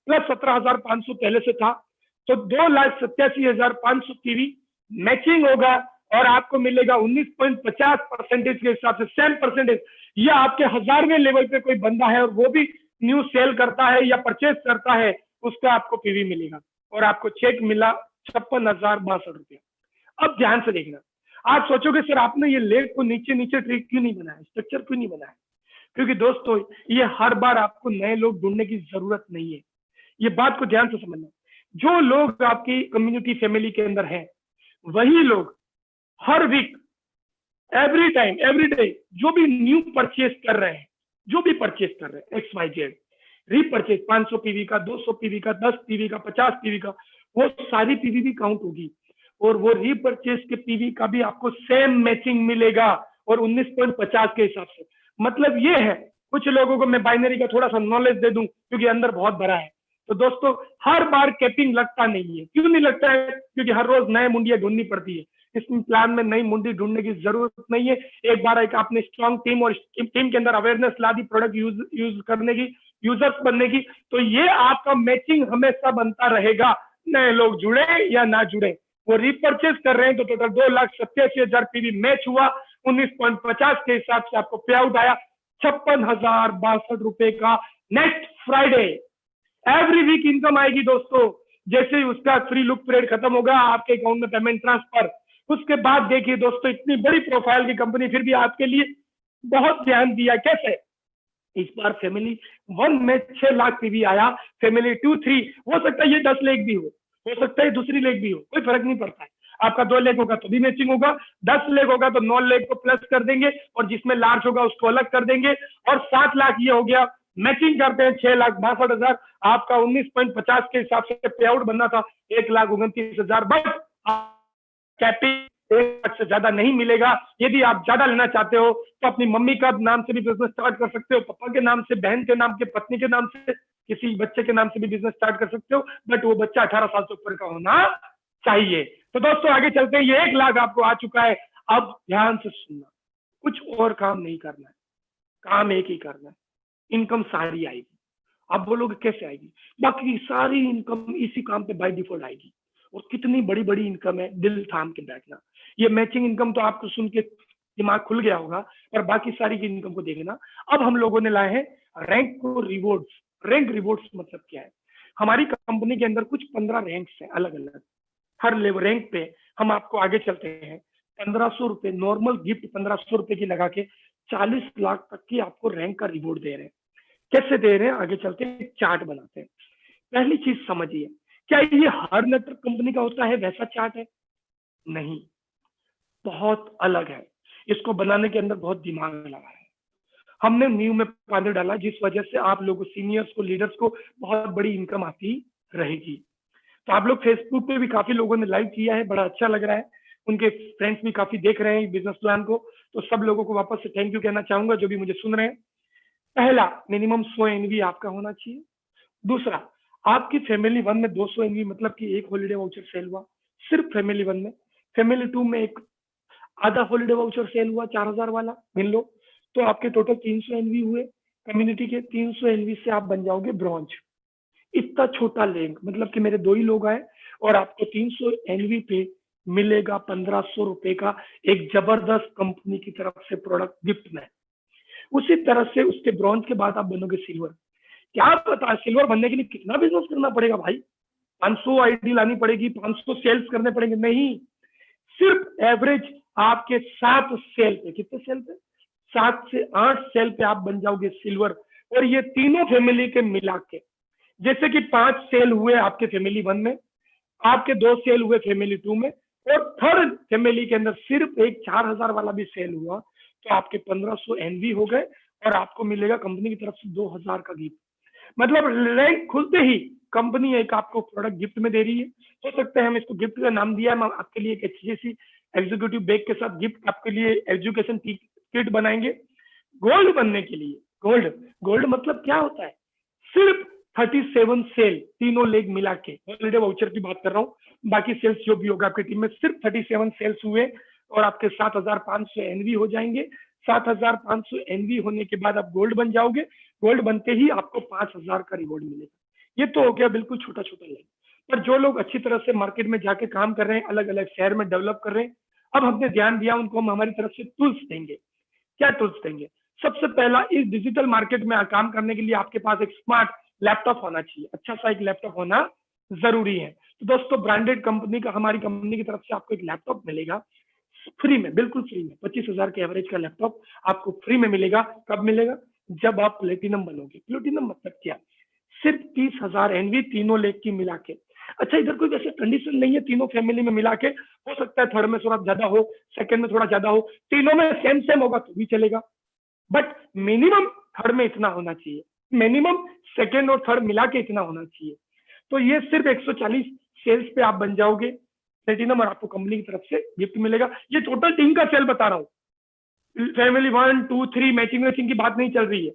प्लस 17,500 पहले से था, तो 2,87,500 पीवी मैचिंग होगा और आपको मिलेगा 19.50% के हिसाब से सेम परसेंटेज। या आपके 1000वें लेवल पे कोई बंदा है और वो भी न्यू सेल करता है या परचेज करता है, उसका आपको पीवी मिलेगा और आपको चेक मिला 56,062 रुपया। अब ध्यान से देखना, आप सोचोगे सर आपने ये लेग को नीचे नीचे ट्रिक क्यों नहीं बनाया, स्ट्रक्चर क्यों नहीं बनाया? क्योंकि दोस्तों ये हर बार आपको नए लोग ढूंढने की जरूरत नहीं है, ये बात को ध्यान से समझना। जो लोग आपकी कम्युनिटी फैमिली के अंदर हैं वही लोग हर week, every time, every day जो भी न्यू परचेज कर रहे हैं, जो भी परचेज कर रहे हैं XYZ, रीपरचेज 500 पीवी का, 200 पीवी का, 10 पीवी का, 50 पीवी का, वो सारी पीवी भी काउंट होगी और वो रीपरचेज के पीवी का भी आपको सेम मैचिंग मिलेगा और 19.50 के हिसाब से। मतलब ये है, कुछ लोगों को मैं बाइनरी का थोड़ा सा नॉलेज दे दूं क्योंकि अंदर बहुत बड़ा है। तो दोस्तों हर बार कैपिंग लगता नहीं है। क्यों नहीं लगता है? क्योंकि हर रोज नए मुंडियां ढूंढनी पड़ती है। इस प्लान में नई मुंडी ढूंढने की जरूरत नहीं है। एक बार एक आपने स्ट्रॉन्ग टीम और टीम के अंदर अवेयरनेस ला दी प्रोडक्ट यूज करने की, यूजर्स बनने की, तो ये आपका मैचिंग हमेशा बनता रहेगा, नए लोग जुड़े या ना जुड़े। वो रीपरचेज कर रहे हैं तो टोटल 2,87,000 पीवी मैच हुआ, 19.50 के हिसाब से आपको पे आउट आया 56,062 रुपए का। Next Friday every week income आएगी दोस्तों। जैसे ही उसका फ्री लुक पीरियड खत्म होगा, आपके अकाउंट में पेमेंट ट्रांसफर। उसके बाद देखिए दोस्तों, इतनी बड़ी प्रोफाइल की कंपनी फिर भी आपके लिए बहुत ध्यान दिया। कैसे? इस बार फैमिली 1 में 6 लाख पीवी आया, फैमिली 2, 3 हो सकता है ये 10 लाख भी हो सकता है दूसरी लेग भी हो, कोई फर्क नहीं पड़ता है। आपका 2 लाख होगा तो भी मैचिंग होगा, 10 लाख होगा तो 9 लाख को प्लस कर देंगे और जिसमें लार्ज होगा उसको अलग कर देंगे। और 7 लाख ये हो गया, मैचिंग करते हैं 6,62,000। आपका 19.50 के हिसाब से पे आउट बनना था 1,29,000। बट कैपिंग 1 लाख से ज्यादा नहीं मिलेगा। यदि आप ज्यादा लेना चाहते हो तो अपनी मम्मी का नाम से भी बिजनेस स्टार्ट कर सकते हो, पापा के नाम से, बहन के नाम के, पत्नी के नाम से, किसी बच्चे के नाम से भी बिजनेस स्टार्ट कर सकते हो। बट वो बच्चा 18 साल से ऊपर का होना चाहिए। तो दोस्तों आगे चलते हैं। ये 1 लाख आपको आ चुका है। अब ध्यान से सुनना, कुछ और काम नहीं करना है, काम एक ही करना है, इनकम सारी आएगी। आप बोलोगे कैसे आएगी? बाकी सारी इनकम इसी काम पे बाय डिफॉल्ट आएगी। और कितनी बड़ी बड़ी इनकम है, दिल थाम के बैठना। ये मैचिंग इनकम तो आपको सुन के दिमाग खुल गया होगा, और बाकी सारी की इनकम को देखना। अब हम लोगों ने लाए हैं रैंक को रिवॉर्ड्स। रैंक रिवॉर्ड्स मतलब क्या है? हमारी कंपनी के अंदर कुछ 15 रैंक्स हैं अलग अलग। हर लेवल रैंक पे हम आपको आगे चलते हैं 1500 रुपए नॉर्मल गिफ्ट 1500 रुपए की लगा के 40 लाख तक की आपको रैंक का रिवॉर्ड दे रहे हैं। कैसे दे रहे हैं आगे चलते हैं, चार्ट बनाते हैं। पहली चीज समझिए, क्या ये हर नेटवर्क कंपनी का होता है वैसा चार्ट है? नहीं, बहुत अलग है। इसको बनाने के अंदर बहुत दिमाग लगा है। हमने न्यू में पानी डाला, जिस वजह से आप लोगों सीनियर्स को, लीडर्स को बहुत बड़ी इनकम आती रहेगी। तो आप लोग फेसबुक पे भी काफी लोगों ने लाइक किया है, बड़ा अच्छा लग रहा है। उनके फ्रेंड्स भी काफी देख रहे हैं बिजनेस प्लान को। तो सब लोगों को वापस से थैंक यू कहना चाहूंगा जो भी मुझे सुन रहे हैं। पहला, मिनिमम 100 एनवी आपका होना चाहिए। दूसरा, आपकी फैमिली 1 में 200 एनवी, मतलब कि एक हॉलीडे वाउचर सेल हुआ सिर्फ फैमिली 1 में। फैमिली 2 में एक आधा हॉलीडे वाउचर सेल हुआ 4,000 वाला, गिन लो। तो आपके टोटल 300 एनवी हुए कम्युनिटी के। 300 एनवी से आप बन जाओगे ब्रॉन्ज। इतना छोटा लिंक, मतलब कि मेरे 2 ही लोग आए और आपको 300 एनवी पे मिलेगा 1500 रुपए का एक जबरदस्त कंपनी की तरफ से प्रोडक्ट गिफ्ट में। उसी तरह से उसके ब्रॉन्ज के बाद आप बनोगे सिल्वर। क्या पता सिल्वर बनने के लिए कितना बिजनेस करना पड़ेगा भाई? 500 आईडी लानी पड़ेगी, 500 सेल्स करने पड़ेंगे? नहीं, सिर्फ एवरेज आपके 7 सेल पे, कितने सेल पे? 7 से 8 सेल पे आप बन जाओगे सिल्वर। और ये तीनों फैमिली के मिला के, जैसे कि 5 सेल हुए आपके फैमिली 1 में, आपके 2 सेल हुए फैमिली 2 में, और थर्ड फैमिली के अंदर सिर्फ एक 4,000 वाला भी सेल हुआ, तो आपके 1500 एनवी हो गए और आपको मिलेगा कंपनी की तरफ से 2,000 का गिफ्ट। मतलब रैंक खुलते ही कंपनी एक आपको प्रोडक्ट गिफ्ट में दे रही है। हो सकता है हम इसको गिफ्ट का नाम दिया है, हम आपके लिए एक अच्छी सी एग्जीक्यूटिव बैग के साथ गिफ्ट, आपके लिए एजुकेशन किट बनाएंगे गोल्ड बनने के लिए। गोल्ड मतलब क्या होता है? सिर्फ 37 सेल, तीनों लेग मिला के, हॉलीडे वाउचर की बात कर रहा हूँ, बाकी सेल्स जो भी होगा आपकी टीम में, सिर्फ 37 सेल्स हुए और आपके 7,500 एनवी हो जाएंगे। 7,500 एनवी होने के बाद आप गोल्ड बन जाओगे। गोल्ड बनते ही आपको 5,000 का रिवॉर्ड मिलेगा। ये तो हो गया बिल्कुल छोटा छोटा लेग। पर जो लोग अच्छी तरह से मार्केट में जाके काम कर रहे हैं, अलग अलग शहर में डेवलप कर रहे हैं, अब हमने ध्यान दिया, उनको हम हमारी तरफ से टूल्स देंगे। क्या टूल्स देंगे? सबसे पहला, इस डिजिटल मार्केट में काम करने के लिए आपके पास एक स्मार्ट लैपटॉप होना चाहिए। अच्छा सा एक लैपटॉप होना जरूरी है। तो दोस्तों, ब्रांडेड कंपनी का, हमारी कंपनी की तरफ से आपको एक लैपटॉप मिलेगा फ्री में, बिल्कुल फ्री में। 25,000 के एवरेज का लैपटॉप आपको फ्री में मिलेगा। कब मिलेगा? जब आप प्लेटिनम बनोगे। प्लेटिनम मतलब क्या? सिर्फ 30,000 एनवी तीनों लेग की मिला के। अच्छा, इधर कोई वैसे कंडीशन नहीं है, तीनों फैमिली में मिला के हो सकता है थर्ड में थोड़ा ज्यादा हो, सेकंड में थोड़ा ज्यादा हो, तीनों में सेम सेम होगा तो भी चलेगा, बट मिनिमम थर्ड में इतना होना चाहिए, मिनिमम सेकंड और थर्ड मिला के इतना होना चाहिए। तो ये सिर्फ 140 सेल्स पे आप बन जाओगे प्लेटिनम, और आपको कंपनी की तरफ से गिफ्ट मिलेगा। ये टोटल टीम का सेल बता रहा हूँ, फैमिली 1 2 3 मैचिंग मैचिंग की बात नहीं चल रही है।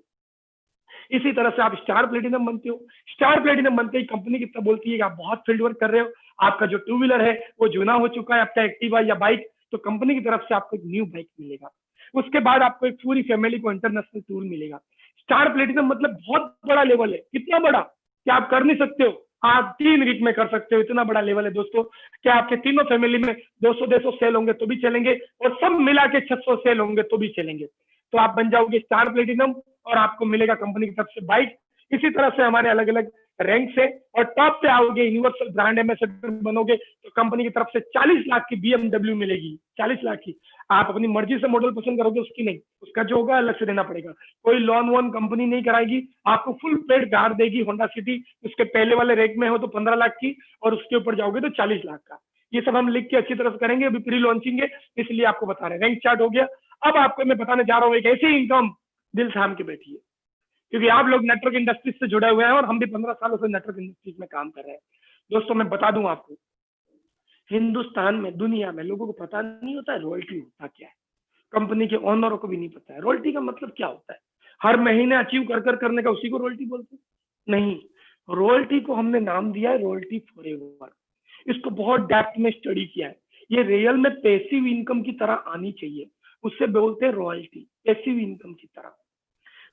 इसी तरह से आप स्टार प्लेटिनम बनते हो। स्टार प्लेटिनम बनते ही कंपनी कितना बोलती है कि आप बहुत फील्ड वर्क कर रहे हो, आपका जो टू व्हीलर है वो जुना हो चुका है, आपका एक्टिवा या बाइक, तो कंपनी की तरफ से आपको एक न्यू बाइक मिलेगा। उसके बाद आपको एक पूरी फैमिली को इंटरनेशनल टूर मिलेगा। स्टार प्लेटिनम मतलब बहुत बड़ा लेवल है। कितना बड़ा कि आप कर नहीं सकते हो, आप 3 वीक में कर सकते हो, इतना बड़ा लेवल है दोस्तों। क्या आपके तीनों फैमिली में 200 सेल होंगे तो भी चलेंगे, और सब मिला के 600 सेल होंगे तो भी चलेंगे। तो आप बन जाओगे स्टार प्लेटिनम और आपको मिलेगा कंपनी की तरफ से बाइक। इसी तरह से हमारे अलग अलग रैंक से, और टॉप पे आओगे, यूनिवर्सल ब्रांड एम्बेसडर बनोगे तो कंपनी की तरफ से 40 लाख की BMW मिलेगी। 40 लाख की। आप अपनी मर्जी से मॉडल पसंद करोगे, उसकी नहीं, उसका जो होगा अलग से देना पड़ेगा। कोई लोन वोन कंपनी नहीं कराएगी, आपको फुल पेड कार देगी होंडा सिटी। उसके पहले वाले रैंक में हो तो 15 लाख की, और उसके ऊपर जाओगे तो 40 लाख का। ये सब हम लिख के अच्छी तरह से करेंगे, अभी प्री लॉन्चिंग है इसलिए आपको बता रहे हैं। रैंक चार्ट हो गया। अब आपको मैं बताने जा रहा हूँ एक ऐसी इनकम, दिल थाम के बैठिए, क्योंकि आप लोग नेटवर्क इंडस्ट्रीज से जुड़े हुए हैं और हम भी 15 सालों से नेटवर्क इंडस्ट्रीज में काम कर रहे हैं। दोस्तों मैं बता दूं आपको, हिंदुस्तान में, दुनिया में लोगों को पता नहीं होता है रॉयल्टी होता क्या है। कंपनी के ओनरों को भी नहीं पता है रॉयल्टी का मतलब क्या होता है। हर महीने अचीव कर करने का उसी को रॉयल्टी बोलते हैं? नहीं, रॉयल्टी को हमने नाम दिया है रॉयल्टी फॉरएवर। इसको बहुत डेप्थ में स्टडी किया है। ये रियल में पैसिव इनकम की तरह आनी चाहिए, उससे बोलते हैं रॉयल्टी, पैसिव इनकम की तरह।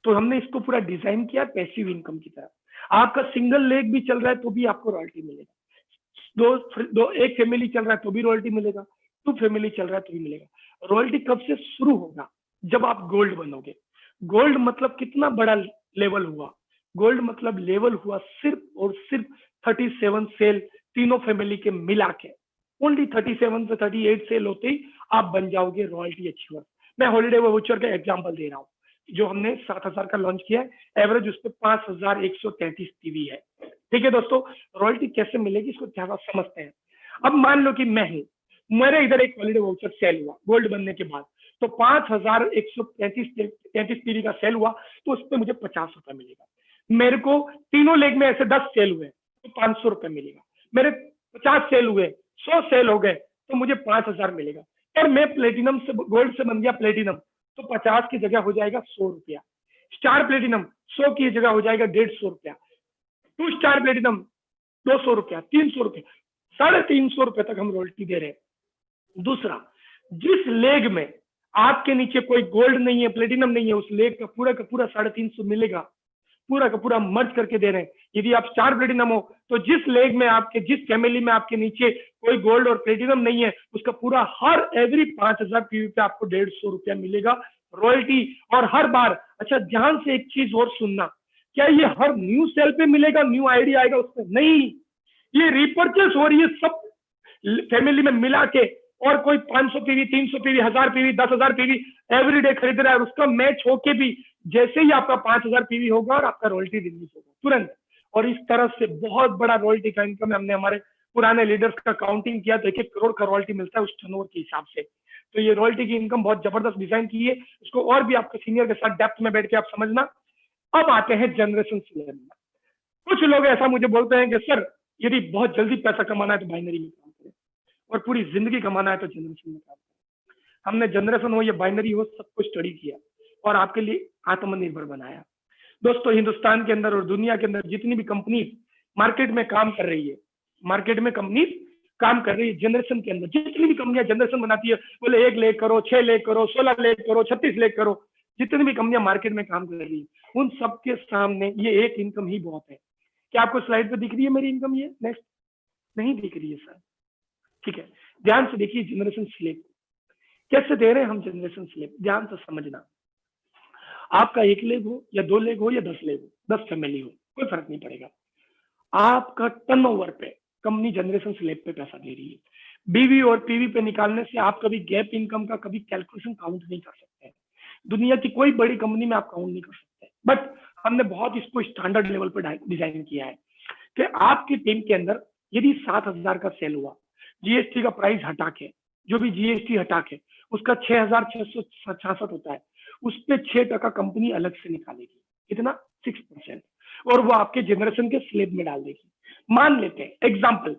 तो हमने इसको पूरा डिजाइन किया पैसिव इनकम की तरह। आपका सिंगल लेग भी चल रहा है तो भी आपको रॉयल्टी मिलेगा, एक फैमिली चल रहा है तो भी रॉयल्टी मिलेगा, 2 फैमिली चल रहा है तो भी मिलेगा। रॉयल्टी कब से शुरू होगा? जब आप गोल्ड बनोगे। गोल्ड मतलब कितना बड़ा लेवल हुआ? गोल्ड मतलब लेवल हुआ सिर्फ और सिर्फ 37 सेल तीनों फैमिली के मिला के। ओनली 37 से 38 सेल होते ही आप बन जाओगे रॉयल्टी अचीवर। मैं हॉलीडे वाउचर का एग्जांपल दे रहा हूँ, जो हमने 7,000 का लॉन्च किया है, एवरेज उस पर 5,133 पीवी है। ठीक है दोस्तों, रॉयल्टी कैसे मिलेगी इसको थोड़ा समझते हैं। अब मान लो कि मैं हूं, मेरे इधर एक हॉलीडे वाउचर सेल हुआ गोल्ड बनने के बाद, तो 5,133 पीवी का सेल हुआ, तो उस पर मुझे 50 रुपए मिलेगा। मेरे को तीनों लेग में ऐसे 10 सेल हुए तो 500 रुपए मिलेगा। मेरे 50 सेल हुए, 100 सेल हो गए तो मुझे 5,000 मिलेगा। और मैं प्लेटिनम से, गोल्ड से बन गया प्लेटिनम, तो 50 की जगह हो जाएगा 100 रुपया। स्टार प्लेटिनम 100 की जगह हो जाएगा 150 रुपया। 2 स्टार प्लेटिनम 200 रुपया, 300 रुपया, 350 रुपए तक हम रॉयल्टी दे रहे हैं। दूसरा, जिस लेग में आपके नीचे कोई गोल्ड नहीं है, प्लेटिनम नहीं है, उस लेग का पूरा 350 मिलेगा, पूरा का पूरा मर्ज करके दे रहे हैं। यदि आप स्टार प्लेटिनम हो तो जिस लेग में आपके, जिस फैमिली में आपके नीचे कोई गोल्ड और प्लेटिनम नहीं है, उसका पूरा हर एवरी 5,000 पीवी पे आपको 150 रुपया मिलेगा रॉयल्टी। और हर बार, अच्छा ध्यान से एक चीज और सुनना, क्या ये हर न्यू सेल पे मिलेगा, न्यू आईडी आएगा उसमें? नहीं, ये रिपर्चेस हो रही है सब फैमिली में मिला के, और कोई 500 PV, 300 PV, 1000 PV, 10,000 PV everyday खरीद रहा है, उसका मैच होके भी जैसे ही आपका 5,000 पीवी होगा और आपका रॉयल्टी रिलीज होगा तुरंत। और इस तरह से बहुत बड़ा रॉयल्टी का इनकम है। हमने हमारे पुराने लीडर्स का काउंटिंग किया तो 1-1 करोड़ का रॉयल्टी मिलता है उस टर्नओवर के हिसाब से। तो ये रॉयल्टी की इनकम बहुत जबरदस्त डिजाइन की है, इसको और भी आपके सीनियर के साथ डेप्थ में बैठ के आप समझना। अब आते हैं जनरेशन स्लैब में। कुछ लोग ऐसा मुझे बोलते हैं कि सर यदि बहुत जल्दी पैसा कमाना है तो बाइनरी में काम करें, और पूरी जिंदगी कमाना है तो जनरेशन में काम करें। हमने जनरेशन हो या बाइनरी हो सब कुछ स्टडी किया और आपके लिए आत्मनिर्भर बनाया। दोस्तों हिंदुस्तान के अंदर और दुनिया के अंदर जितनी भी कंपनी मार्केट में काम कर रही है, मार्केट में कंपनी काम कर रही है जनरेशन के अंदर, जितनी भी कंपनियां जनरेशन बनाती है, बोले 1 लेख करो, 6 लेख करो, 16 लेख करो, 36 लेख करो, जितनी भी कंपनियां मार्केट में काम कर रही है, उन सबके सामने ये एक इनकम ही बहुत है। क्या आपको स्लाइड पे दिख रही है मेरी इनकम? ये नेक्स्ट नहीं दिख रही है सर? ठीक है, ध्यान से देखिए जनरेशन स्लैब कैसे दे रहे हैं हम। जनरेशन स्लैब ध्यान से समझना, आपका 1 लेग हो या 2 लेग हो या 10 लेग हो, 10 फैमिली हो, कोई फर्क नहीं पड़ेगा। आपका टर्नओवर पे कंपनी जनरेशन स्लैब पे पैसा दे रही है। बीवी और पीवी पे निकालने से आप कभी गैप इनकम का कभी कैलकुलेशन काउंट नहीं कर सकते हैं। दुनिया की कोई बड़ी कंपनी में आप काउंट नहीं कर सकते। बट हमने बहुत इसको स्टैंडर्ड लेवल पर डिजाइन किया है कि आपकी टीम के अंदर यदि 7,000 का सेल हुआ, जीएसटी का प्राइस हटा के, जो भी जीएसटी हटा के उसका 6,666 होता है, उस पे 6% कंपनी अलग से निकालेगी। कितना? 6%। और वो आपके जनरेशन के स्लेब में डाल देगी। मान लेते हैं एग्जाम्पल,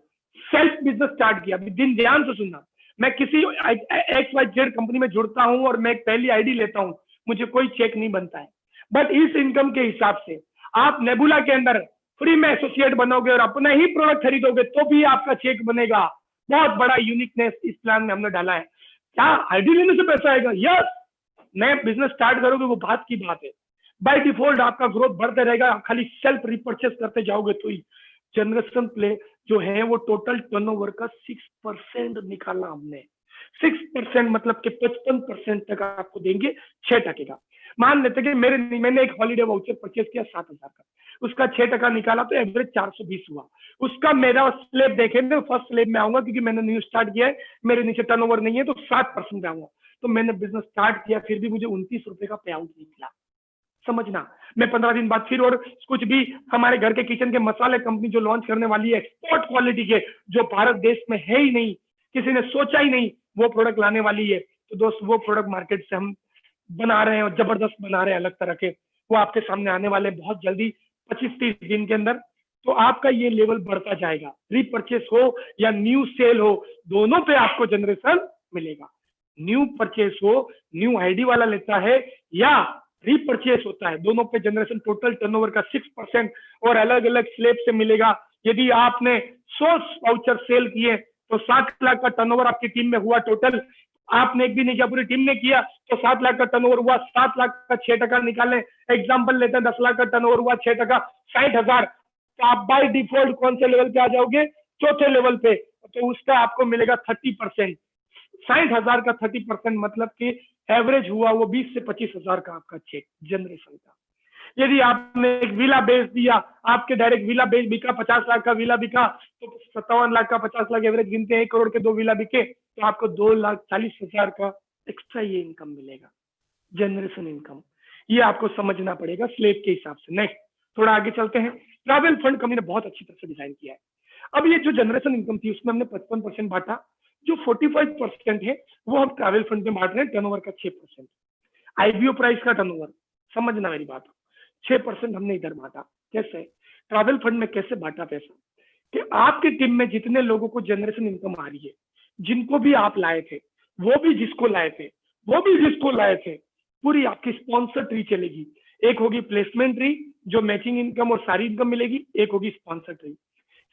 सेल्फ बिजनेस स्टार्ट किया, दिन ध्यान से सुनना, मैं किसी XYZ कंपनी में जुड़ता हूं और मैं एक पहली आईडी लेता हूं, मुझे कोई चेक नहीं बनता है, बट इस इनकम के हिसाब से आप नेबुला के अंदर फ्री में एसोसिएट बनोगे और अपना ही प्रोडक्ट खरीदोगे तो भी आपका चेक बनेगा। बहुत बड़ा यूनिकनेस इस प्लान में हमने डाला है। क्या आईडी लेने से पैसा आएगा? यस, नए बिजनेस स्टार्ट करोगे वो बात की बात है। बाय डिफॉल्ट आपका ग्रोथ बढ़ते रहेगा, खाली सेल्फ रिपर्चेस करते जाओगे तो ही। जनरेशन प्ले जो है वो टोटल टर्नओवर का 6% निकाला हमने। 6% मतलब कि 55% तक आपको देंगे 6% का। मान लेते कि मैंने एक हॉलीडे वाउचर परचेस किया 7,000 का, उसका 6% निकाला तो एवरेज 420 हुआ। उसका मेरा स्लेब देखेंगे, फर्स्ट स्लेब में आऊंगा क्योंकि मैंने न्यू स्टार्ट किया है, मेरे नीचे टर्नओवर नहीं है, तो 7% पे आऊंगा। तो मैंने बिजनेस स्टार्ट किया, फिर भी मुझे 29 रुपए का पे आउट निकला। समझना, मैं 15 दिन बाद फिर और कुछ भी हमारे घर के किचन के मसाले कंपनी जो लॉन्च करने वाली है एक्सपोर्ट क्वालिटी के, जो भारत देश में है ही नहीं, किसी ने सोचा ही नहीं, वो प्रोडक्ट लाने वाली है। तो दोस्त वो प्रोडक्ट मार्केट से हम बना रहे हैं और जबरदस्त बना रहे हैं अलग तरह के, वो आपके सामने आने वाले बहुत जल्दी 25-30 दिन के अंदर। तो आपका ये लेवल बढ़ता जाएगा, रीपरचेस हो या न्यू सेल हो, दोनों पे आपको जनरेशन मिलेगा। न्यू परचेस हो, न्यू आईडी वाला लेता है या रीपरचेस होता है, दोनों पे जनरेशन टोटल टर्नओवर का 6% और अलग अलग स्लेब से मिलेगा। यदि आपने 100 वाउचर सेल किए तो 7 लाख का टर्नओवर आपकी टीम में हुआ टोटल। आपने एक भी नहीं किया, पूरी टीम ने किया तो 7 लाख का टर्नओवर हुआ। 7 लाख का 6% निकालें, एग्जांपल लेते हैं 10 लाख का टर्नओवर हुआ, 6% 60,000। तो आप बाय डिफॉल्ट कौन से लेवल पे आ जाओगे? चौथे लेवल पे। तो उसका आपको मिलेगा 30%। 60,000 का 30% मतलब कि एवरेज हुआ वो 20 से 25,000 का आपका चेक जनरेशन का। यदि आपने एक विला बेच दिया, आपके डायरेक्ट विला बेच बिका, 50 लाख का विला बिका, तो 57 लाख का 50 लाख एवरेज गिनते हैं, 1 करोड़ के 2 विला बिके तो आपको 2,40,000 का एक्स्ट्रा ये इनकम मिलेगा, जनरेशन इनकम। ये आपको समझना पड़ेगा स्लेब के हिसाब से। नेक्स्ट थोड़ा आगे चलते हैं। ट्रैवल फंड कंपनी ने बहुत अच्छी तरह से डिजाइन किया है। अब ये जो जनरेशन इनकम थी उसमें हमने 55% बांटा, जो 45% है वो हम ट्रैवल फंड में बांट रहे हैं, टर्नओवर का 6%। आईबीओ प्राइस का टर्नओवर, समझना मेरी बात, 6% हमने इधर बांटा। कैसे? ट्रैवल फंड में कैसे बांटा पैसा कि आपकी टीम में जितने लोगों को जनरेशन इनकम आ रही है, जिनको भी आप लाए थे, वो भी जिसको लाए थे, वो भी जिसको लाए थे, पूरी आपकी स्पॉन्सर ट्री चलेगी। एक होगी प्लेसमेंट ट्री जो मैचिंग इनकम और सारी इनकम मिलेगी, एक होगी स्पॉन्सर ट्री।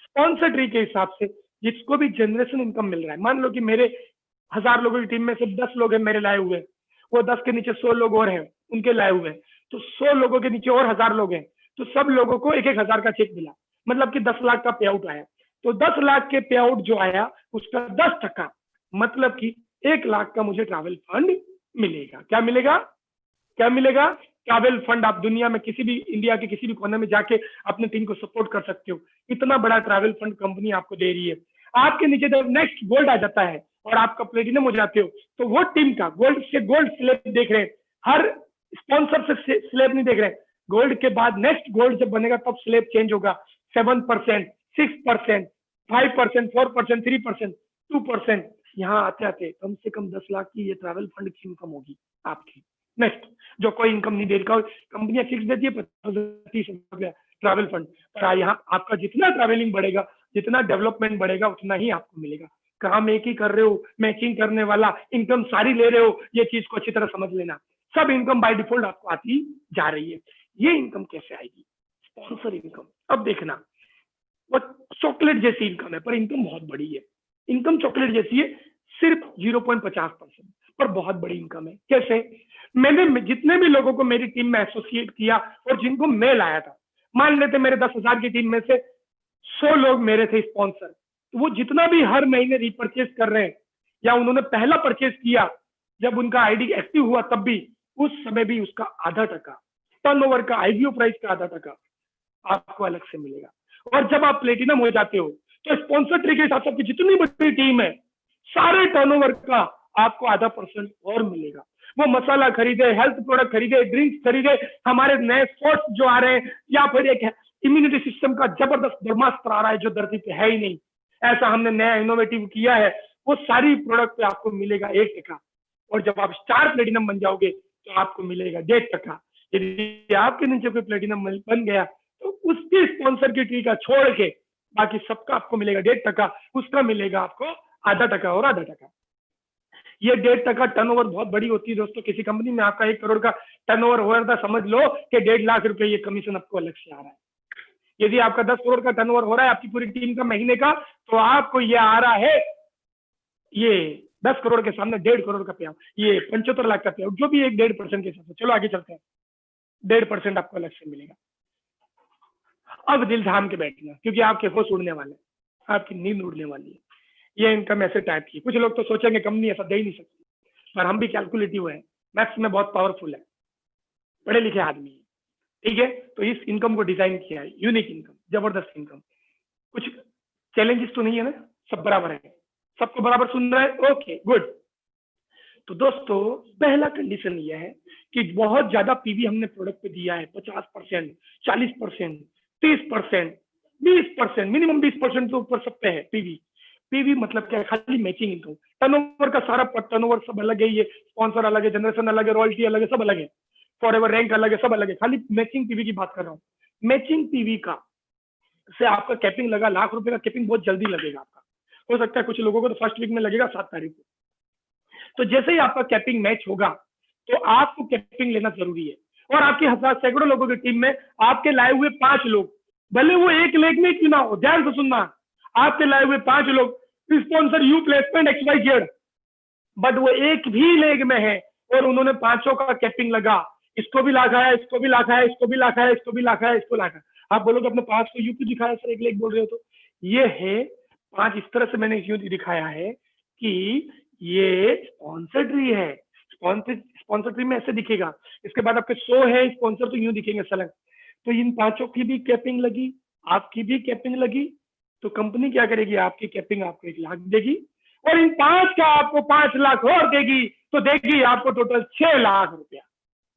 स्पॉन्सर ट्री के हिसाब से जिसको भी जनरेशन इनकम मिल रहा है, मान लो कि मेरे 1000 लोगों की टीम में से 10 लोग हैं मेरे लाए हुए, वो 10 के नीचे 100 लोग और हैं उनके लाए हुए, तो 100 लोगों के नीचे और 1000 लोग हैं, तो सब लोगों को 1-1 हजार का चेक मिला, मतलब कि 10 लाख का पे आउट आया। तो 10 लाख के पे आउट जो आया उसका 10%, मतलब कि 1 लाख का मुझे ट्रैवल फंड मिलेगा। क्या मिलेगा? क्या मिलेगा? Travel fund. आप दुनिया में किसी भी, इंडिया के किसी भी कोने में जाके अपनी टीम को सपोर्ट कर सकते हो, इतना बड़ा ट्रैवल फंड कंपनी आपको दे रही है। आपके नीचे जब नेक्स्ट गोल्ड आ जाता है और आपका प्लेटिनम हो जाते हो, तो वो टीम का गोल्ड से गोल्ड स्लेब देख रहे हैं, हर स्पॉन्सर से स्लेब नहीं देख रहे हैं। गोल्ड के बाद नेक्स्ट गोल्ड जब बनेगा तब स्लेब चेंज होगा। 7%, 6%, 5%, 4%, 3%, 2%, यहाँ आते आते कम से कम 10 लाख की ये ट्रैवल फंड की इनकम होगी आपकी। नेक्स्ट, जो कोई इनकम नहीं दे रही, कंपनियां फिक्स देती है 25-30 ट्रैवल फंड, पर यहाँ आपका जितना ट्रैवलिंग बढ़ेगा, जितना डेवलपमेंट बढ़ेगा, उतना ही आपको मिलेगा। काम एक ही कर रहे हो, मैचिंग करने वाला, इनकम सारी ले रहे हो, ये चीज को अच्छी तरह समझ लेना। सब इनकम बाय डिफॉल्ट आपको आती जा रही है। ये इनकम कैसे आएगी? Sponsor income. अब देखना, वो चॉकलेट जैसी इनकम है पर इनकम बहुत बड़ी है। इनकम चॉकलेट जैसी है, सिर्फ 0.50%, पर बहुत बड़ी इनकम है। कैसे? मैंने जितने भी लोगों को मेरी टीम में एसोसिएट किया और जिनको मैं लाया था, मान लेते मेरे 10,000 की टीम में से 100 लोग मेरे थे स्पॉन्सर, तो वो जितना भी हर महीने रीपरचेज कर रहे हैं या उन्होंने पहला परचेज किया जब उनका आईडी एक्टिव हुआ, तब भी उस समय भी उसका 0.5% टर्नओवर का, आईवीओ प्राइस का 0.5% आपको अलग से मिलेगा। और जब आप प्लेटिनम हो जाते हो तो स्पॉन्सर ट्री के हिसाब से जितनी बड़ी टीम है, सारे टर्नओवर का आपको 0.5% और मिलेगा। वो मसाला खरीदे, हेल्थ प्रोडक्ट खरीदे, ड्रिंक्स खरीदे, हमारे नए स्पोर्ट्स जो आ रहे हैं, या फिर एक इम्यूनिटी सिस्टम का जबरदस्त ब्रह्मास्त्र आ रहा है जो धरती पे है ही नहीं, ऐसा हमने नया इनोवेटिव किया है, वो सारी प्रोडक्ट पे आपको मिलेगा 1%। और जब आप स्टार प्लेटिनम बन जाओगे तो आपको मिलेगा 1.5%। यदि आपके नीचे कोई प्लेटिनम बन गया तो उसके स्पॉन्सर की टी का छोड़ के बाकी सबका आपको मिलेगा 1.5%, उसका मिलेगा आपको ½ और ½ ये 1.5% टर्नओवर बहुत बड़ी होती है दोस्तों। किसी कंपनी में आपका 1 करोड़ का टर्नओवर हो रहा था, समझ लो कि 1.5 लाख रुपए ये कमीशन आपको अलग से आ रहा है। यदि आपका 10 करोड़ का टर्नओवर हो रहा है आपकी पूरी टीम का महीने का, तो आपको ये आ रहा है, ये 10 करोड़ के सामने 1.5 करोड़ का पे आउट, ये 75 लाख का पे आउट, जो भी एक 1.5% के हिसाब से। चलो आगे चलते हैं, 1.5% आपको अलग से मिलेगा। अब दिल थाम के बैठना, क्योंकि आपके होश उड़ने वाले हैं, आपकी नींद उड़ने वाली है। ये इनकम ऐसे टाइप की, कुछ लोग तो सोचेंगे कंपनी ऐसा दे ही नहीं सकती, पर हम भी कैलकुलेटिव है, मैथ्स में बहुत पावरफुल है, पढ़े लिखे आदमी है, ठीक है। तो इस इनकम को डिजाइन किया है, यूनिक इनकम, जबरदस्त इनकम। कुछ चैलेंजेस तो नहीं है ना, सब बराबर है, सबको बराबर सुन रहा है, ओके गुड। तो दोस्तों पहला कंडीशन यह है कि बहुत ज्यादा पीवी हमने प्रोडक्ट पे दिया है, 50%, 40%, 30%, 20%, मिनिमम 20% तो ऊपर सब पे है पीवी। पीवी मतलब क्या है, खाली मैचिंग इनकम। टर्नओवर का सारा टर्नओवर सब अलग है, ये स्पॉन्सर अलग है, जनरेशन अलग है, रॉयल्टी अलग है, सब अलग है, फॉरएवर रैंक अलग है, सब अलग है, खाली मैचिंग पीवी की बात कर रहा हूँ। मैचिंग पीवी का से आपका कैपिंग लगा, लाख रुपए का कैपिंग बहुत जल्दी लगेगा आपका, हो सकता है कुछ लोगों को तो फर्स्ट वीक में लगेगा 7 तारीख को। तो जैसे ही आपका कैपिंग मैच होगा तो आपको कैपिंग लेना जरूरी है। और आपके हजार सैकड़ों लोगों की टीम में आपके लाए हुए 5 लोग, भले वो एक लेग में क्यों ना हो, ध्यान से सुनना, आपके लाए हुए 5 लोग sponsor you placement XYZ, but वो एक भी लेग में है और उन्होंने 500 का कैपिंग लगा, इसको भी लाख आया, इसको भी लाख आया, इसको भी लाख आया, इसको भी लाख आया, इसको लाख आया। आप बोलोगे अपने 5 को यू क्यों दिखाया सर, एक लेग बोल रहे हो? तो ये है 5, इस तरह से मैंने यूं दिखाया है कि ये स्पॉन्सर ट्री है, स्पॉन्सर ट्री में ऐसे दिखेगा। इसके बाद आपके 100 है स्पॉन्सर, तो यूं दिखेंगे सलग। तो इन 5 की भी कैपिंग लगी, आपकी भी कैपिंग लगी, तो कंपनी क्या करेगी, आपकी कैपिंग आपको 1 लाख देगी, और इन 5 का आपको 5 लाख और देगी, तो देगी आपको टोटल 6 लाख रुपया।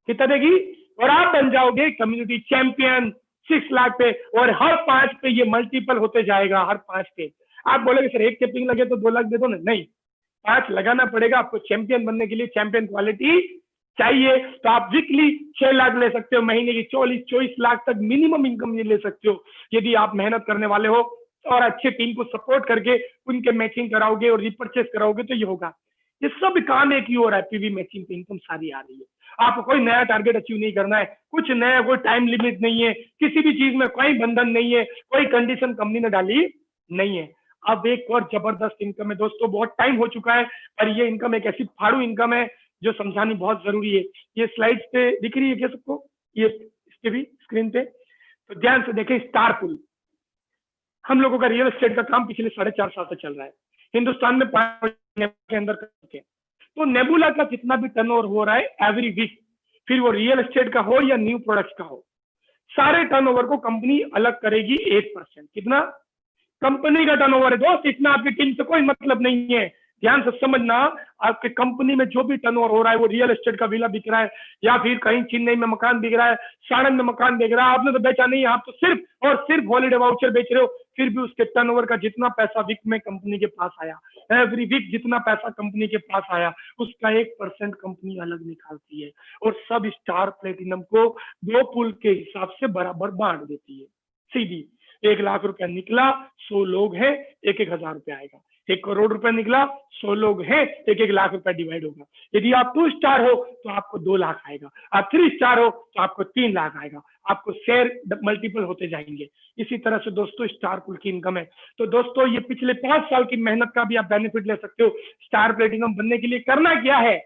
कितना देगी? और आप बन जाओगे कम्युनिटी चैंपियन 6 लाख पे, और हर 5 पे ये मल्टीपल होते जाएगा, हर 5 पे। आप बोलोगे सर एक कैपिंग लगे तो 2 लाख दे दो ना, नहीं, 5 लगाना पड़ेगा आपको चैंपियन बनने के लिए। चैंपियन क्वालिटी चाहिए तो आप वीकली 6 लाख ले सकते हो, महीने की 24 लाख तक मिनिमम इनकम ये ले सकते हो, यदि आप मेहनत करने वाले हो और अच्छे टीम को सपोर्ट करके उनके मैचिंग कराओगे और रिपर्चेस कराओगे तो ये होगा। ये सब काम एक ही हो रहा है, पीवी मैचिंग पे इनकम सारी आ रही है। आपको कोई नया टारगेट अचीव नहीं करना है, कुछ नया, कोई टाइम लिमिट नहीं है, किसी भी चीज में कोई बंधन नहीं है, कोई कंडीशन कंपनी ने डाली नहीं है। अब एक और जबरदस्त इनकम है दोस्तों, बहुत टाइम हो चुका है, पर ये इनकम एक ऐसी फाड़ू इनकम है जो समझानी बहुत जरूरी है। ये स्लाइड्स पे दिख रही है क्या सबको, ये इसके भी स्क्रीन पे, तो ध्यान से देखें। स्टार पुल, हम लोगों का रियल एस्टेट का काम पिछले 4.5 साल से चल रहा है हिंदुस्तान में 5 के अंदर करके। तो नेबुला का जितना भी टर्नओवर हो रहा है एवरी वीक, फिर वो रियल एस्टेट का हो या न्यू प्रोडक्ट्स का हो, सारे टर्नओवर को कंपनी अलग करेगी 1%। कितना? कंपनी का टर्नओवर है दोस्त, इतना आपकी टीम से कोई मतलब नहीं है। ध्यान से समझना, आपके कंपनी में जो भी टर्नओवर हो रहा है, वो रियल एस्टेट का विला बिक रहा है या फिर कहीं चेन्नई में मकान बिक रहा है, साड़न में मकान बिक रहा है, आपने तो बेचा नहीं है, आप तो सिर्फ और सिर्फ हॉलीडे वाउचर बेच रहे हो, फिर भी उसके टर्नओवर का जितना पैसा वीक में कंपनी के पास आया, एवरी वीक जितना पैसा कंपनी के पास आया, उसका 1% कंपनी अलग निकालती है और सब स्टार प्लेटिनम को 2 पुल के हिसाब से बराबर बांट देती है। सीधी 1 लाख रुपया निकला, 100 लोग हैं, 1-1 हजार रुपया आएगा। 1 करोड़ रुपया निकला, 100 लोग हैं, 1-1 लाख रुपया डिवाइड होगा। यदि आप 2 स्टार हो तो आपको 2 लाख आएगा, आप 3 स्टार हो तो आपको 3 लाख आएगा, आपको शेयर मल्टीपल होते जाएंगे। इसी तरह से दोस्तों स्टार पुल की इनकम है। तो दोस्तों ये पिछले 5 साल की मेहनत का भी आप बेनिफिट ले सकते हो। स्टार प्लेटिनम बनने के लिए करना क्या है?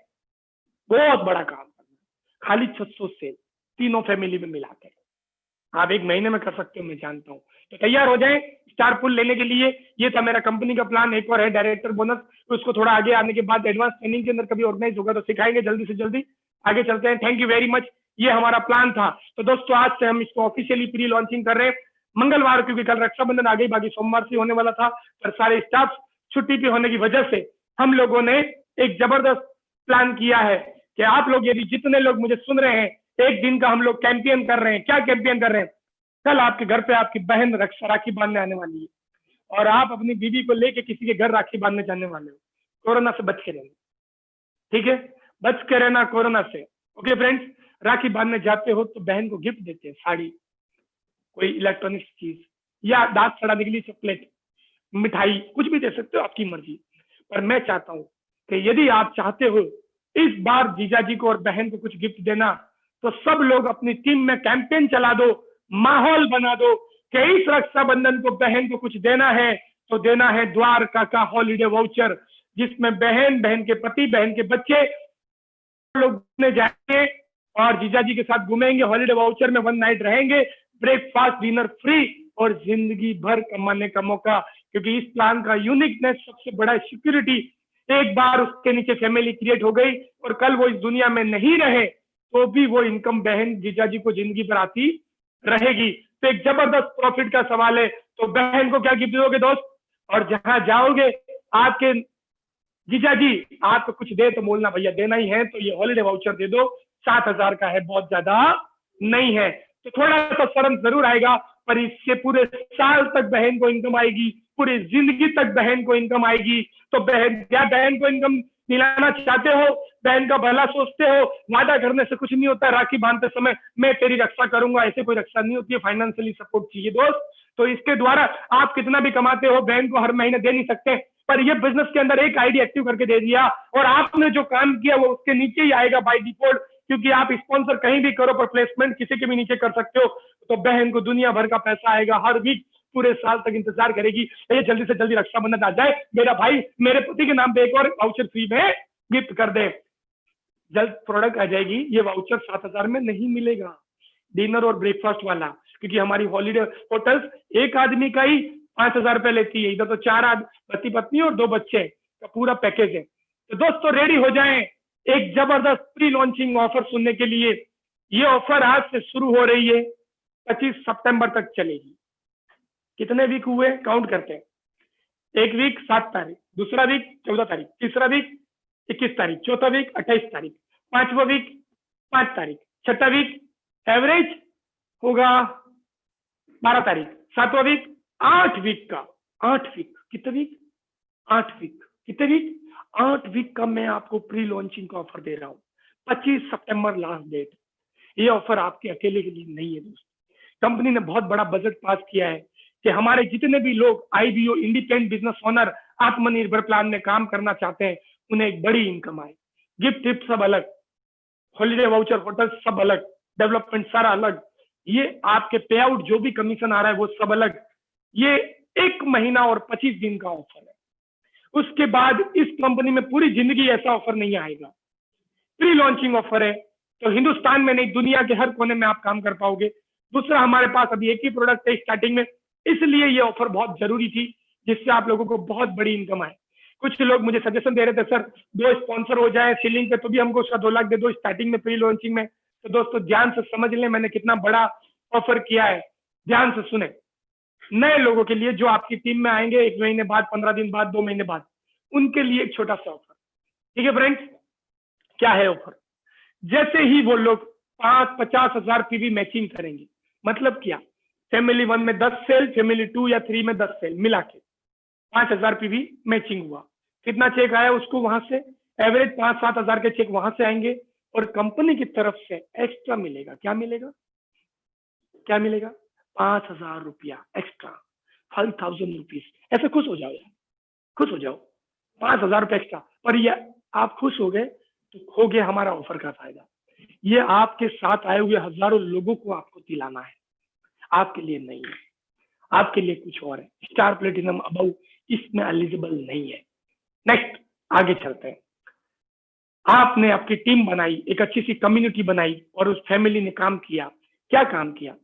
बहुत बड़ा काम करना, खाली 600 सेल तीनों फैमिली में मिलाकर आप 1 महीने में कर सकते हो, मैं जानता हूँ। तो तैयार हो जाएं स्टार पुल लेने के लिए। ये था मेरा कंपनी का प्लान। एक और है डायरेक्टर बोनस, उसको थोड़ा आगे आने के बाद एडवांस ट्रेनिंग के अंदर कभी ऑर्गेनाइज होगा तो सिखाएंगे जल्दी से जल्दी। आगे चलते हैं, थैंक यू वेरी मच। ये हमारा प्लान था। तो दोस्तों आज से हम इसको ऑफिशियली प्री लॉन्चिंग कर रहे हैं मंगलवार, क्योंकि कल रक्षाबंधन आ गई, बाकी सोमवार से होने वाला था, पर सारे स्टाफ छुट्टी पे होने की वजह से हम लोगों ने एक जबरदस्त प्लान किया है कि आप लोग यदि जितने लोग मुझे सुन रहे हैं, एक दिन का हम लोग कैंपेन कर रहे हैं। क्या कैंपेन कर रहे हैं? कल आपके घर पे आपकी बहन राखी बांधने आने वाली है और आप अपनी बीवी को लेके किसी के घर राखी बांधने जाने वाले हो। कोरोना से बच के रहना, ठीक है? बच के रहना कोरोना से। ओके फ्रेंड्स, राखी बांधने जाते हो तो बहन को गिफ्ट देते हैं, साड़ी, कोई इलेक्ट्रॉनिक्स चीज, या दांत सड़ाने के लिए चॉकलेट, मिठाई, कुछ भी दे सकते हो, आपकी मर्जी। पर मैं चाहता हूं कि यदि आप चाहते हो इस बार जीजा जी को और बहन को कुछ गिफ्ट देना, तो सब लोग अपनी टीम में कैंपेन चला दो, माहौल बना दो कि इस रक्षाबंधन को बहन को कुछ देना है तो देना है द्वारका का हॉलीडे वाउचर, जिसमें बहन, बहन के पति, बहन के बच्चे लोग घूमने जाएंगे और जीजा जी के साथ घूमेंगे, हॉलीडे वाउचर में 1 नाइट रहेंगे, ब्रेकफास्ट डिनर फ्री और जिंदगी भर कमाने का मौका। क्योंकि इस प्लान का यूनिकनेस, सबसे बड़ा सिक्योरिटी, एक बार उसके नीचे फैमिली क्रिएट हो गई और कल वो इस दुनिया में नहीं रहे तो भी वो इनकम बहन जीजा जी को जिंदगी भर आती रहेगी। तो एक जबरदस्त प्रॉफिट का सवाल है। तो बहन को क्या गिफ्ट दोगे दोस्त? और जहां जाओगे आपके जीजा जी आपको कुछ दे तो बोलना भैया देना ही है तो ये हॉलीडे वाउचर दे दो, 7,000 का है, बहुत ज्यादा नहीं है। तो थोड़ा सा शर्म जरूर आएगा, पर इससे पूरे साल तक बहन को इनकम आएगी, पूरी जिंदगी तक बहन को इनकम आएगी। तो बहन, क्या बहन को इनकम दिलाना चाहते हो? बहन का भला सोचते हो? वादा करने से कुछ नहीं होता। राखी बांधते समय मैं तेरी रक्षा करूंगा, ऐसे कोई रक्षा नहीं होती है। फाइनेंशियली सपोर्ट चाहिए दोस्त। तो इसके द्वारा आप कितना भी कमाते हो, बहन को हर महीने दे नहीं सकते, पर ये बिजनेस के अंदर एक आईडी एक्टिव करके दे दिया और आपने जो काम किया वो उसके नीचे ही आएगा बाय डिफॉल्ट। क्योंकि आप स्पॉन्सर कहीं भी करो, पर प्लेसमेंट किसी के भी नीचे कर सकते हो। तो बहन को दुनिया भर का पैसा आएगा, हर वीक पूरे साल तक इंतजार करेगी, ये जल्दी से जल्दी रक्षाबंधन आ जाए, मेरा भाई मेरे पति के नाम पे एक और वाउचर फ्री में गिफ्ट कर दे। जल्द प्रोडक्ट आ जाएगी। ये वाउचर 7,000 में नहीं मिलेगा, डिनर और ब्रेकफास्ट वाला, क्योंकि हमारी हॉलीडे होटल्स एक आदमी का ही 5,000 रुपए लेती है। इधर तो 4 पति पत्नी और 2 बच्चे का पूरा पैकेज है। तो दोस्तों रेडी हो जाएं एक जबरदस्त प्री लॉन्चिंग ऑफर सुनने के लिए। ये ऑफर आज से शुरू हो रही है, 25 सितंबर तक चलेगी। कितने वीक हुए काउंट करते हैं? एक वीक 7 तारीख, दूसरा वीक 14 तारीख, तीसरा वीक 21 तारीख, चौथा वीक 28 तारीख, 5वां वीक 5 तारीख, छठा वीक एवरेज होगा 12 तारीख, 7वां वीक 8 वीक का, 8 वीक, कितने वीक? 8 वीक, कितने वीक? 8 वीक का मैं आपको प्री लॉन्चिंग का ऑफर दे रहा हूँ। 25 सितंबर लास्ट डेट। ये ऑफर आपके अकेले के लिए नहीं है दोस्तों। कंपनी ने बहुत बड़ा बजट पास किया है कि हमारे जितने भी लोग IBO, इंडिपेंडेंट बिजनेस ओनर, आत्मनिर्भर प्लान में काम करना चाहते हैं, उन्हें एक बड़ी इनकम आए। गिफ्ट टिप सब अलग, हॉलीडे वाउचर, होटल सब अलग, डेवलपमेंट सारा अलग, ये आपके पे आउट जो भी कमीशन आ रहा है वो सब अलग। ये 1 महीना और 25 दिन का ऑफर है। उसके बाद इस कंपनी में पूरी जिंदगी ऐसा ऑफर नहीं आएगा। प्री लॉन्चिंग ऑफर है, तो हिंदुस्तान में नहीं, दुनिया के हर कोने में आप काम कर पाओगे। दूसरा, हमारे पास अभी एक ही प्रोडक्ट है स्टार्टिंग में, इसलिए ये ऑफर बहुत जरूरी थी, जिससे आप लोगों को बहुत बड़ी इनकम आए। कुछ लोग मुझे सजेशन दे रहे थे, सर 2 स्पॉन्सर हो जाए सीलिंग पे तो भी हमको उसका 2 लाख दे दो स्टार्टिंग में प्री लॉन्चिंग में। तो दोस्तों ध्यान से समझ लें मैंने कितना बड़ा ऑफर किया है, ध्यान से सुने। नए लोगों के लिए जो आपकी टीम में आएंगे 1 महीने बाद, 15 दिन बाद, 2 महीने बाद, उनके लिए एक छोटा सा ऑफर। ठीक है फ्रेंड्स, क्या है ऑफर? जैसे ही वो लोग 50,000 पीवी मैचिंग करेंगे, मतलब क्या, फैमिली 1 में 10 सेल, फैमिली 2 या 3 में 10 सेल मिला के 5,000 पीवी मैचिंग हुआ। कितना चेक आया उसको वहां से? एवरेज 5-7 हजार के चेक वहां से आएंगे और कंपनी की तरफ से एक्स्ट्रा मिलेगा। क्या मिलेगा? क्या मिलेगा? 5,000 रुपया एक्स्ट्रा, 5,000 रुपीज। ऐसे खुश हो जाओ यार, खुश हो जाओ, 5,000 रुपये एक्स्ट्रा। पर ये आप खुश हो गए तो हो गया हमारा ऑफर का फायदा। ये आपके साथ आए हुए हजारों लोगों को आपको दिलाना है, आपके लिए नहीं है, आपके लिए कुछ और है। स्टार प्लेटिनम अबव इसमें एलिजिबल नहीं है। नेक्स्ट आगे चलते हैं। आपने आपकी टीम बनाई, एक अच्छी सी कम्युनिटी बनाई और उस फैमिली ने काम किया। क्या काम किया?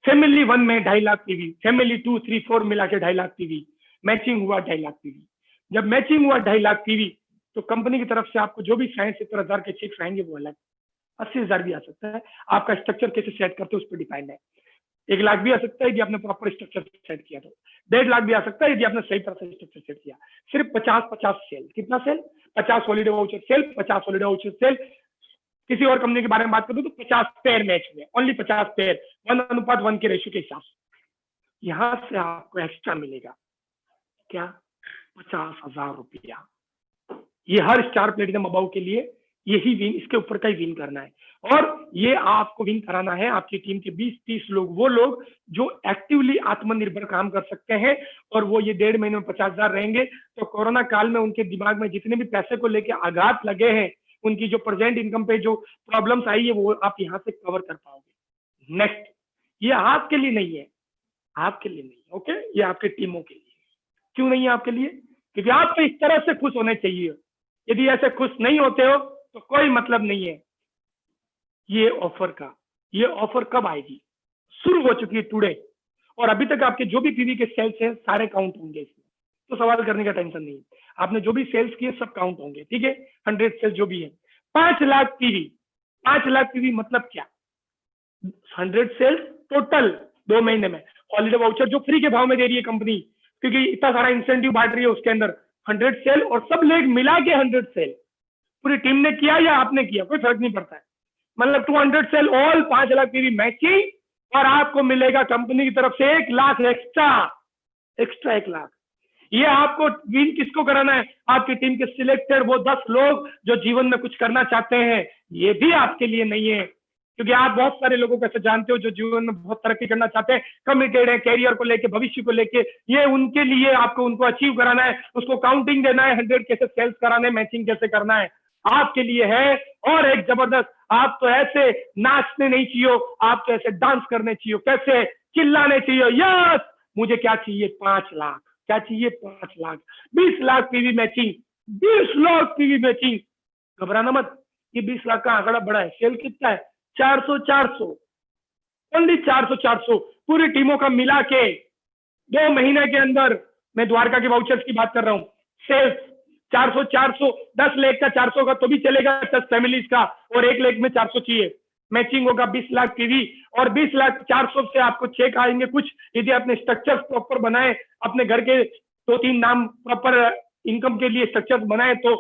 फैमिली 1 में 2.5 लाख पीवी, फैमिली 2, 3, 4 मिला के 2.5 लाख पीवी, मैचिंग हुआ 2.5 लाख पीवी। जब मैचिंग हुआ 2.5 लाख पीवी तो कंपनी की तरफ से आपको जो भी 60-70 हजार के चेक्स आएंगे वो अलग, 80,000 भी आ सकता है। आपका स्ट्रक्चर कैसे सेट करते हो उस पर डिपेंड है। 1 लाख भी आ सकता है यदि आपने प्रॉपर स्ट्रक्चर सेट किया तो, 1.5 लाख भी आ सकता है यदि आपने सही तरह से स्ट्रक्चर सेट किया। सिर्फ 50-50 सेल। कितना sale? 50 holiday voucher sale, 50 holiday voucher sale, किसी और कंपनी के बारे में बात करूं तो 50 पेयर मैच हुए, ओनली 50 पेयर 1:1 के रेशियो के हिसाब से। यहां से आपको एक्स्ट्रा मिलेगा क्या, 50,000 रुपया। ये हर स्टार प्लेटिनम अबाउ के लिए यही विन, इसके ऊपर का ही विन करना है। और ये आपको विन कराना है आपकी टीम के 20-30 लोग, वो लोग जो एक्टिवली आत्मनिर्भर काम कर सकते हैं, और वो ये 1.5 महीने में 50,000 रहेंगे। तो कोरोना काल में उनके दिमाग में जितने भी पैसे को लेके आघात लगे हैं, उनकी जो प्रेजेंट इनकम पे जो प्रॉब्लम्स आई है, वो आप यहाँ से कवर कर पाओगे। नेक्स्ट, ये आपके लिए नहीं है, आपके लिए नहीं, ओके, ये आपके टीमों के लिए। क्यों नहीं है आपके लिए? क्योंकि आप तो इस तरह से खुश होने चाहिए। यदि ऐसे खुश नहीं होते हो तो कोई मतलब नहीं है ये ऑफर का। ये ऑफर कब आएगी? शुरू हो चुकी है टुडे, और अभी तक आपके जो भी पीवी के सेल्स हैं सारे काउंट होंगे इसमें, तो सवाल करने का टेंशन नहीं है। आपने जो भी सेल्स किए सब काउंट होंगे, ठीक है। 100 सेल्स जो भी है, 5 लाख पीवी। 5 लाख पीवी मतलब क्या? 100 सेल्स टोटल 2 महीने में। हॉलीडे वाउचर जो फ्री के भाव में दे रही है कंपनी, क्योंकि इतना सारा इंसेंटिव बांट रही है उसके अंदर। 100 सेल और सब लेग मिला के 100 सेल पूरी टीम ने किया या आपने किया, कोई फर्क नहीं पड़ता है। मतलब 200 sale all 5 lakh PV matching, और आपको मिलेगा कंपनी की तरफ से 1 लाख एक्स्ट्रा 1 लाख। ये आपको विन किसको कराना है? आपकी टीम के सिलेक्टेड वो 10 लोग जो जीवन में कुछ करना चाहते हैं। ये भी आपके लिए नहीं है, क्योंकि आप बहुत सारे लोगों को ऐसे जानते हो जो जीवन में बहुत तरक्की करना चाहते हैं, कमिटेड है कैरियर को लेके, भविष्य को लेके। ये उनके लिए आपको उनको अचीव कराना है, उसको काउंटिंग देना है, 100 कैसे सेल्स कराने, मैचिंग कैसे करना है, आपके लिए है। और एक जबरदस्त, आप तो ऐसे नाचने नहीं चाहिए, आप तो ऐसे डांस करने चाहिए, कैसे चिल्लाने चाहिए, यस मुझे क्या चाहिए, 5 लाख। क्या चाहिए? 5 lakh. 20 lakh PV matching, 20 lakh PV matching. घबराना मत, ये 20 लाख का आंकड़ा बड़ा है। सेल कितना है? 400 ओनली 400 पूरी टीमों का मिला के 2 महीने के अंदर। मैं द्वारका के वाउचर्स की बात कर रहा हूं। सेल्स 400 10 लेख का 400 का तो भी चलेगा, 10 फैमिलीज का, और 1 लेख में 400 चाहिए। मैचिंग होगा 20 लाख पीवी, और 20 लाख 400 से आपको चेक आएंगे कुछ। यदि आपने स्ट्रक्चर प्रॉपर बनाए, अपने घर के 2-3 नाम प्रॉपर इनकम के लिए स्ट्रक्चर बनाए, तो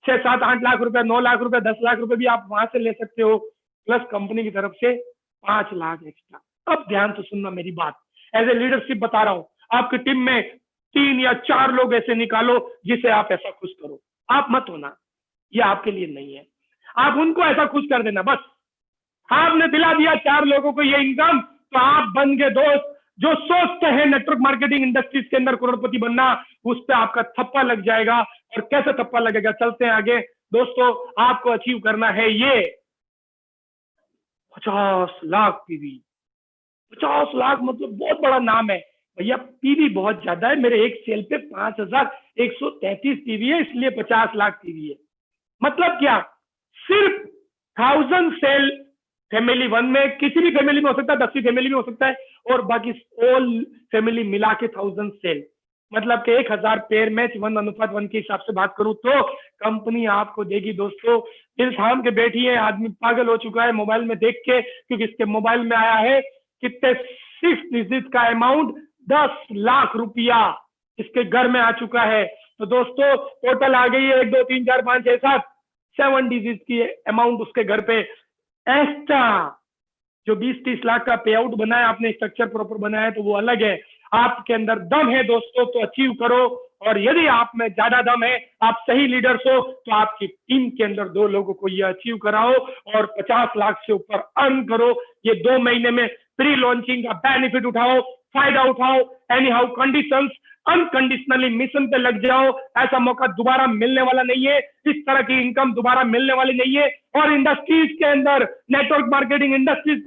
6, 7, 8 लाख रुपए, 9 लाख रुपए, 10 लाख रुपए भी आप वहां से ले सकते हो, प्लस कंपनी की तरफ से 5 लाख एक्स्ट्रा। अब ध्यान से सुनना मेरी बात, एज ए लीडरशिप बता रहा हूं। आपकी टीम में 3 या 4 लोग ऐसे निकालो जिसे आप ऐसा खुश करो। आप मत होना, ये आपके लिए नहीं है। आप उनको ऐसा खुश कर देना बस। आपने दिला दिया 4 लोगों को ये इनकम, तो आप बन गए दोस्त जो सोचते हैं नेटवर्क मार्केटिंग इंडस्ट्रीज के अंदर करोड़पति बनना, उस पर आपका थप्पा लग जाएगा। और कैसे थप्पा लगेगा, चलते हैं आगे दोस्तों। आपको अचीव करना है ये 50 लाख पीवी। 50 लाख मतलब बहुत बड़ा नाम है भैया। पीवी बहुत ज्यादा है, मेरे एक सेल पे 5,133 पीवी है, इसलिए 50 लाख पीवी है। मतलब क्या? सिर्फ 1000 सेल फैमिली 1 में, किसी भी फैमिली में हो सकता है, 10वीं फैमिली में हो सकता है, और बाकी ऑल फैमिली मिला के 1000 सेल, मतलब कि 1000 पेयर मैच 1:1 के हिसाब से बात करूं तो कंपनी आपको देगी दोस्तों। दिल थाम के बैठी है, आदमी पागल हो चुका है मोबाइल में देख के, क्योंकि इसके मोबाइल में आया है कितने 6 डिजिट का अमाउंट, 10 लाख रुपया इसके घर में आ चुका है। तो दोस्तों टोटल आ गई है 1, 2, 3, 4, 5, 6, 7, 7 डिजिट की अमाउंट उसके घर पे एक्स्ट्रा। जो 20-30 लाख का पे आउट बनाया आपने, स्ट्रक्चर प्रॉपर बनाया, तो वो अलग है। आपके अंदर दम है दोस्तों तो अचीव करो, और यदि आप में ज्यादा दम है, आप सही लीडर्स हो, तो आपकी टीम के अंदर 2 लोगों को ये अचीव कराओ और 50 लाख से ऊपर अर्न करो। ये 2 महीने में प्री लॉन्चिंग का बेनिफिट उठाओ, फायदा उठाओ। Any how conditions, unconditionally mission पे लग जाओ। ऐसा मौका दोबारा मिलने वाला नहीं है, इस तरह की इनकम दोबारा मिलने वाली नहीं है। और इंडस्ट्रीज के अंदर, नेटवर्क मार्केटिंग इंडस्ट्रीज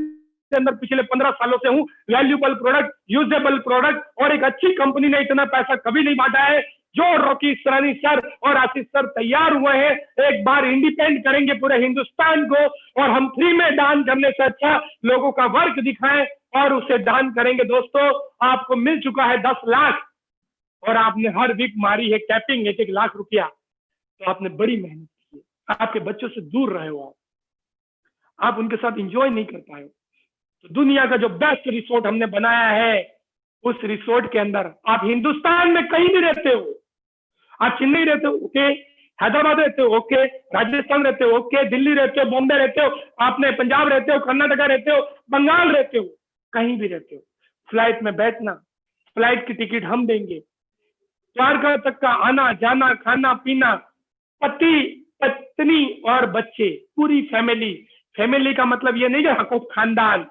के अंदर पिछले 15 सालों से हूं। वैल्यूबल प्रोडक्ट, यूजेबल प्रोडक्ट, और एक अच्छी कंपनी ने इतना पैसा कभी नहीं बांटा है। जो रॉकी सरानी सर और आशीष सर तैयार हुए हैं, एक बार इंडिपेंडेंट करेंगे पूरे हिंदुस्तान को, और हम फ्री में दान करने से अच्छा लोगों का वर्क दिखाएं और उसे दान करेंगे। दोस्तों आपको मिल चुका है 10 लाख, और आपने हर वीक मारी है कैपिंग 1-1 लाख रुपया, तो आपने बड़ी मेहनत की है। आपके बच्चों से दूर रहे हो, आप उनके साथ एंजॉय नहीं कर पाए। तो दुनिया का जो बेस्ट रिसोर्ट हमने बनाया है, उस रिसोर्ट के अंदर आप हिंदुस्तान में कहीं भी रहते हो, आप चेन्नई रहते हो, ओके, हैदराबाद रहते हो ओके, राजस्थान रहते हो ओके, दिल्ली रहते हो, बॉम्बे रहते हो, आपने पंजाब रहते हो, कर्नाटका रहते हो, बंगाल रहते हो, कहीं भी रहते हो, फ्लाइट में बैठना, फ्लाइट की टिकट हम देंगे, द्वारका तक का आना जाना, खाना पीना, पति पत्नी और बच्चे, पूरी फैमिली। फैमिली का मतलब ये नहीं कि हाँ खानदान,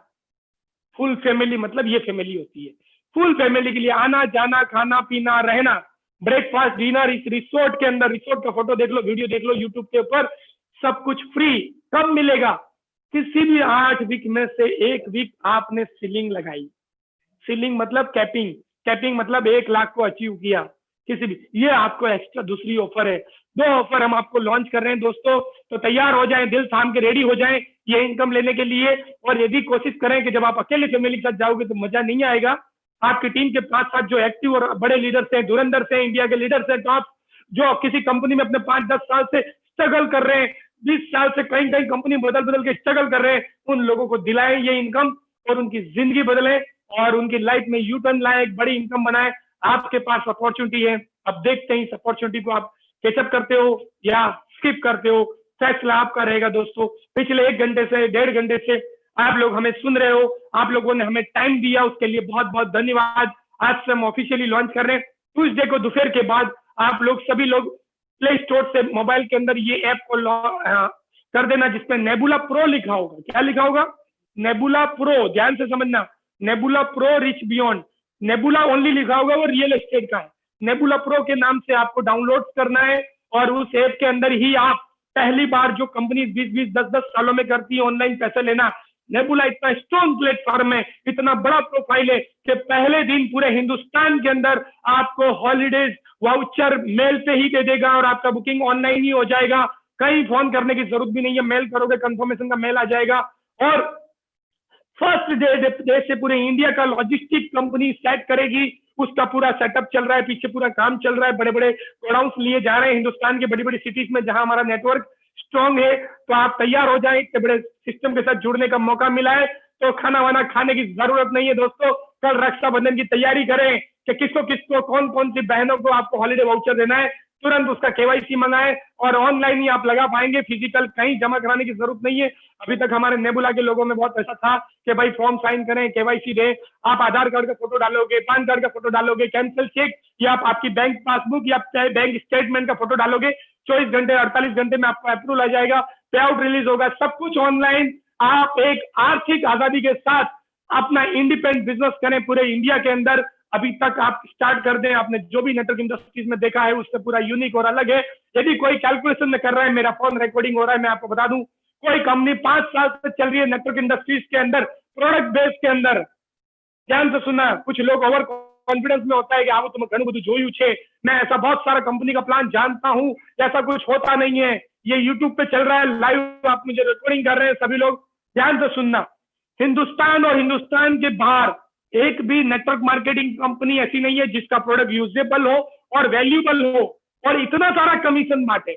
फुल फैमिली मतलब ये फैमिली होती है। फुल फैमिली के लिए आना जाना, खाना पीना, रहना, ब्रेकफास्ट, डिनर इस रिसोर्ट के अंदर। रिसोर्ट का फोटो देख लो, वीडियो देख लो यूट्यूब के ऊपर, सब कुछ फ्री। कब मिलेगा? किसी भी 8 वीक में से 1 वीक आपने सीलिंग लगाई। सीलिंग मतलब कैपिंग, कैपिंग मतलब 1 लाख को अचीव किया किसी भी, ये आपको एक्स्ट्रा दूसरी ऑफर है। 2 ऑफर हम आपको लॉन्च कर रहे हैं दोस्तों, तो तैयार हो जाएं, दिल थाम के रेडी हो जाएं ये इनकम लेने के लिए। और यदि कोशिश करें कि जब आप अकेले फैमिली के साथ जाओगे तो मजा नहीं आएगा। आपकी टीम के 5-7 जो एक्टिव और बड़े लीडर्स हैं, धुरंधर से इंडिया के लीडर्स हैं टॉप, जो किसी कंपनी में अपने 5-10 साल से स्ट्रगल कर रहे हैं, 20 साल से कहीं कहीं कंपनी बदल बदल के स्ट्रगल कर रहे हैं, उन लोगों को दिलाएं ये इनकम और उनकी जिंदगी बदलें और उनकी लाइफ में यू टर्न लाए, एक बड़ी इनकम बनाए। आपके पास अपॉर्चुनिटी है, अब देखते हैं इस अपॉर्चुनिटी को आप कैचअप करते हो या स्किप करते हो, फैसला आपका रहेगा दोस्तों। पिछले 1 घंटे से 1.5 घंटे से आप लोग हमें सुन रहे हो, आप लोगों ने हमें टाइम दिया, उसके लिए बहुत बहुत धन्यवाद। आज से हम ऑफिशियली लॉन्च कर रहे हैं। ट्यूसडे को दोपहर के बाद आप लोग सभी लोग प्ले स्टोर से मोबाइल के अंदर ये ऐप को कर देना जिसमें नेबुला प्रो लिखा होगा। क्या लिखा होगा? नेबुला प्रो, ध्यान से समझना, nebula pro rich beyond. Nebula only लिखा होगा, वो रियल एस्टेट का है। नेबुला प्रो के नाम से आपको डाउनलोड करना है और उस ऐप के अंदर ही आप पहली बार जो कंपनी 20-20, 10-10 सालों में करती है ऑनलाइन पैसे लेना, नेबुला इतना स्ट्रॉन्ग प्लेटफॉर्म है, इतना बड़ा प्रोफाइल है कि पहले दिन पूरे हिंदुस्तान के अंदर आपको हॉलीडेज वाउचर मेल पे ही दे देगा और आपका बुकिंग ऑनलाइन ही हो जाएगा। कहीं फोन करने की जरूरत भी नहीं है, मेल करोगे कंफर्मेशन का मेल आ जाएगा। और फर्स्ट डे से पूरे इंडिया का लॉजिस्टिक कंपनी सेट करेगी, उसका पूरा सेटअप चल रहा है, पीछे पूरा काम चल रहा है, बड़े बड़े गोडाउन्स लिए जा रहे हैं हिंदुस्तान की बड़ी बड़ी सिटीज में जहां हमारा नेटवर्क स्ट्रॉन्ग है। तो आप तैयार हो जाए, इतने बड़े सिस्टम के साथ जुड़ने का मौका मिला है तो खाना वाना खाने की जरूरत नहीं है दोस्तों। कल रक्षाबंधन की तैयारी करें कि किसको किसको कौन कौन सी बहनों को आपको हॉलीडे वाउचर देना है, तुरंत उसका केवाईसी मंगाएं और ऑनलाइन ही आप लगा पाएंगे, फिजिकल कहीं जमा कराने की जरूरत नहीं है। अभी तक हमारे नेबुला के लोगों में बहुत ऐसा था कि भाई फॉर्म साइन करें, केवाईसी दें, आप आधार कार्ड का फोटो डालोगे, पैन कार्ड का फोटो डालोगे, कैंसिल चेक या आपकी बैंक पासबुक या बैंक स्टेटमेंट का फोटो डालोगे, 24 घंटे 48 घंटे में आपको अप्रूवल आ जाएगा, पे आउट रिलीज होगा, सब कुछ ऑनलाइन। आप एक आर्थिक आजादी के साथ अपना इंडिपेंडेंट बिजनेस करें पूरे इंडिया के अंदर। अभी तक आप स्टार्ट कर दें, आपने जो भी नेटवर्क इंडस्ट्रीज में देखा है उससे पूरा यूनिक और अलग है। यदि कोई कैलकुलेशन में कर रहा है, मेरा फोन रिकॉर्डिंग हो रहा है, मैं आपको बता दूं, कोई कंपनी 5 साल से चल रही है नेटवर्क इंडस्ट्रीज के अंदर, प्रोडक्ट बेस के अंदर, ध्यान से सुना, कुछ लोग ओवर कॉन्फिडेंस में होता है कि आप तुम घणું બધું જોયું છે, मैं ऐसा बहुत सारा कंपनी का प्लान जानता हूं, ऐसा कुछ होता नहीं है। ये यूट्यूब पे चल रहा है लाइव, आप मुझे रिकॉर्डिंग कर रहे हैं सभी लोग, ध्यान से सुनना। हिंदुस्तान और हिंदुस्तान के बाहर एक भी नेटवर्क मार्केटिंग कंपनी ऐसी नहीं है जिसका प्रोडक्ट यूजेबल हो और वैल्यूएबल हो और इतना सारा कमीशन बांटे।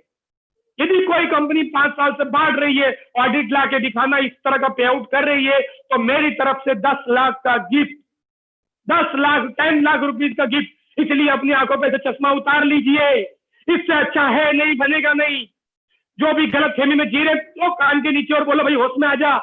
यदि कोई कंपनी 5 साल से बांट रही है, ऑडिट ला के दिखाना इस तरह का पे आउट कर रही है, तो मेरी तरफ से 10 लाख का गिफ्ट, 10 लाख 10 लाख रुपीज का गिफ्ट। इसलिए अपनी आंखों पे से चश्मा उतार लीजिए, इससे अच्छा है नहीं, बनेगा नहीं। जो भी गलत फहमी में जी रहे तो कान के नीचे और बोलो भाई होश में आ जा,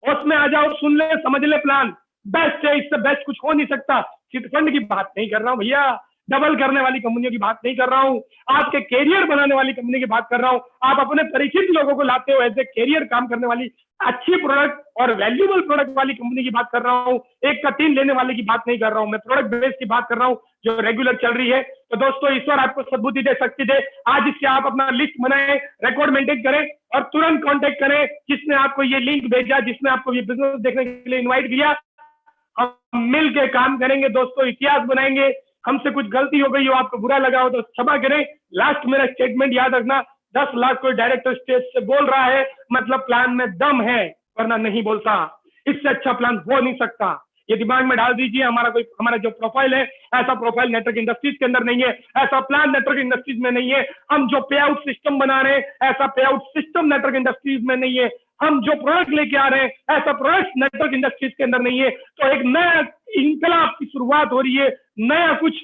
होश में आ जा और सुन ले, समझ ले प्लान बेस्ट है, इससे बेस्ट कुछ हो नहीं सकता। चिटफंड की बात नहीं कर रहा हूं भैया, डबल करने वाली कंपनियों की बात नहीं कर रहा हूं, आपके कैरियर बनाने वाली कंपनी की बात कर रहा हूं। आप अपने परिचित लोगों को लाते हो, ऐसे कैरियर काम करने वाली अच्छी प्रोडक्ट और वैल्यूएबल प्रोडक्ट वाली कंपनी की बात कर रहा हूं। 1 का 3 लेने वाले की बात नहीं कर रहा हूं, मैं प्रोडक्ट बेस की बात कर रहा हूं जो रेगुलर चल रही है। तो दोस्तों ईश्वर आपको सद्बुद्धि दे, शक्ति दे, आज इससे आप अपना लिस्ट बनाएं, रिकॉर्ड मेंटेन करें और तुरंत कॉन्टेक्ट करें जिसने आपको ये लिंक भेजा, जिसने आपको ये बिजनेस देखने के लिए इन्वाइट किया। हम मिल के काम करेंगे दोस्तों, इतिहास बनाएंगे। हमसे कुछ गलती हो गई हो, आपको बुरा लगा हो तो क्षमा करें। लास्ट मेरा स्टेटमेंट याद रखना, 10 लाख कोई डायरेक्टर स्टेज से बोल रहा है मतलब प्लान में दम है, वरना नहीं बोलता। इससे अच्छा प्लान हो नहीं सकता, ये दिमाग में डाल दीजिए। हमारा जो प्रोफाइल है, ऐसा प्रोफाइल नेटवर्क इंडस्ट्रीज के अंदर नहीं है, ऐसा प्लान नेटवर्क इंडस्ट्रीज में नहीं है। हम जो पे आउट सिस्टम बना रहे हैं, ऐसा पे आउट सिस्टम नेटवर्क इंडस्ट्रीज में नहीं है। हम जो प्रोडक्ट लेके आ रहे हैं, ऐसा प्रोडक्ट नेटवर्क इंडस्ट्रीज के अंदर नहीं है। तो एक नया इनकलाब की शुरुआत हो रही है, नया कुछ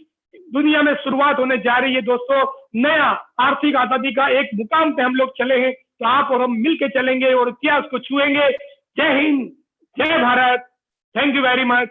दुनिया में शुरुआत होने जा रही है दोस्तों। नया आर्थिक आजादी का एक मुकाम पे हम लोग चले हैं, तो आप और हम मिलके चलेंगे और इतिहास को छुएंगे। जय हिंद, जय Bharat, thank you very much.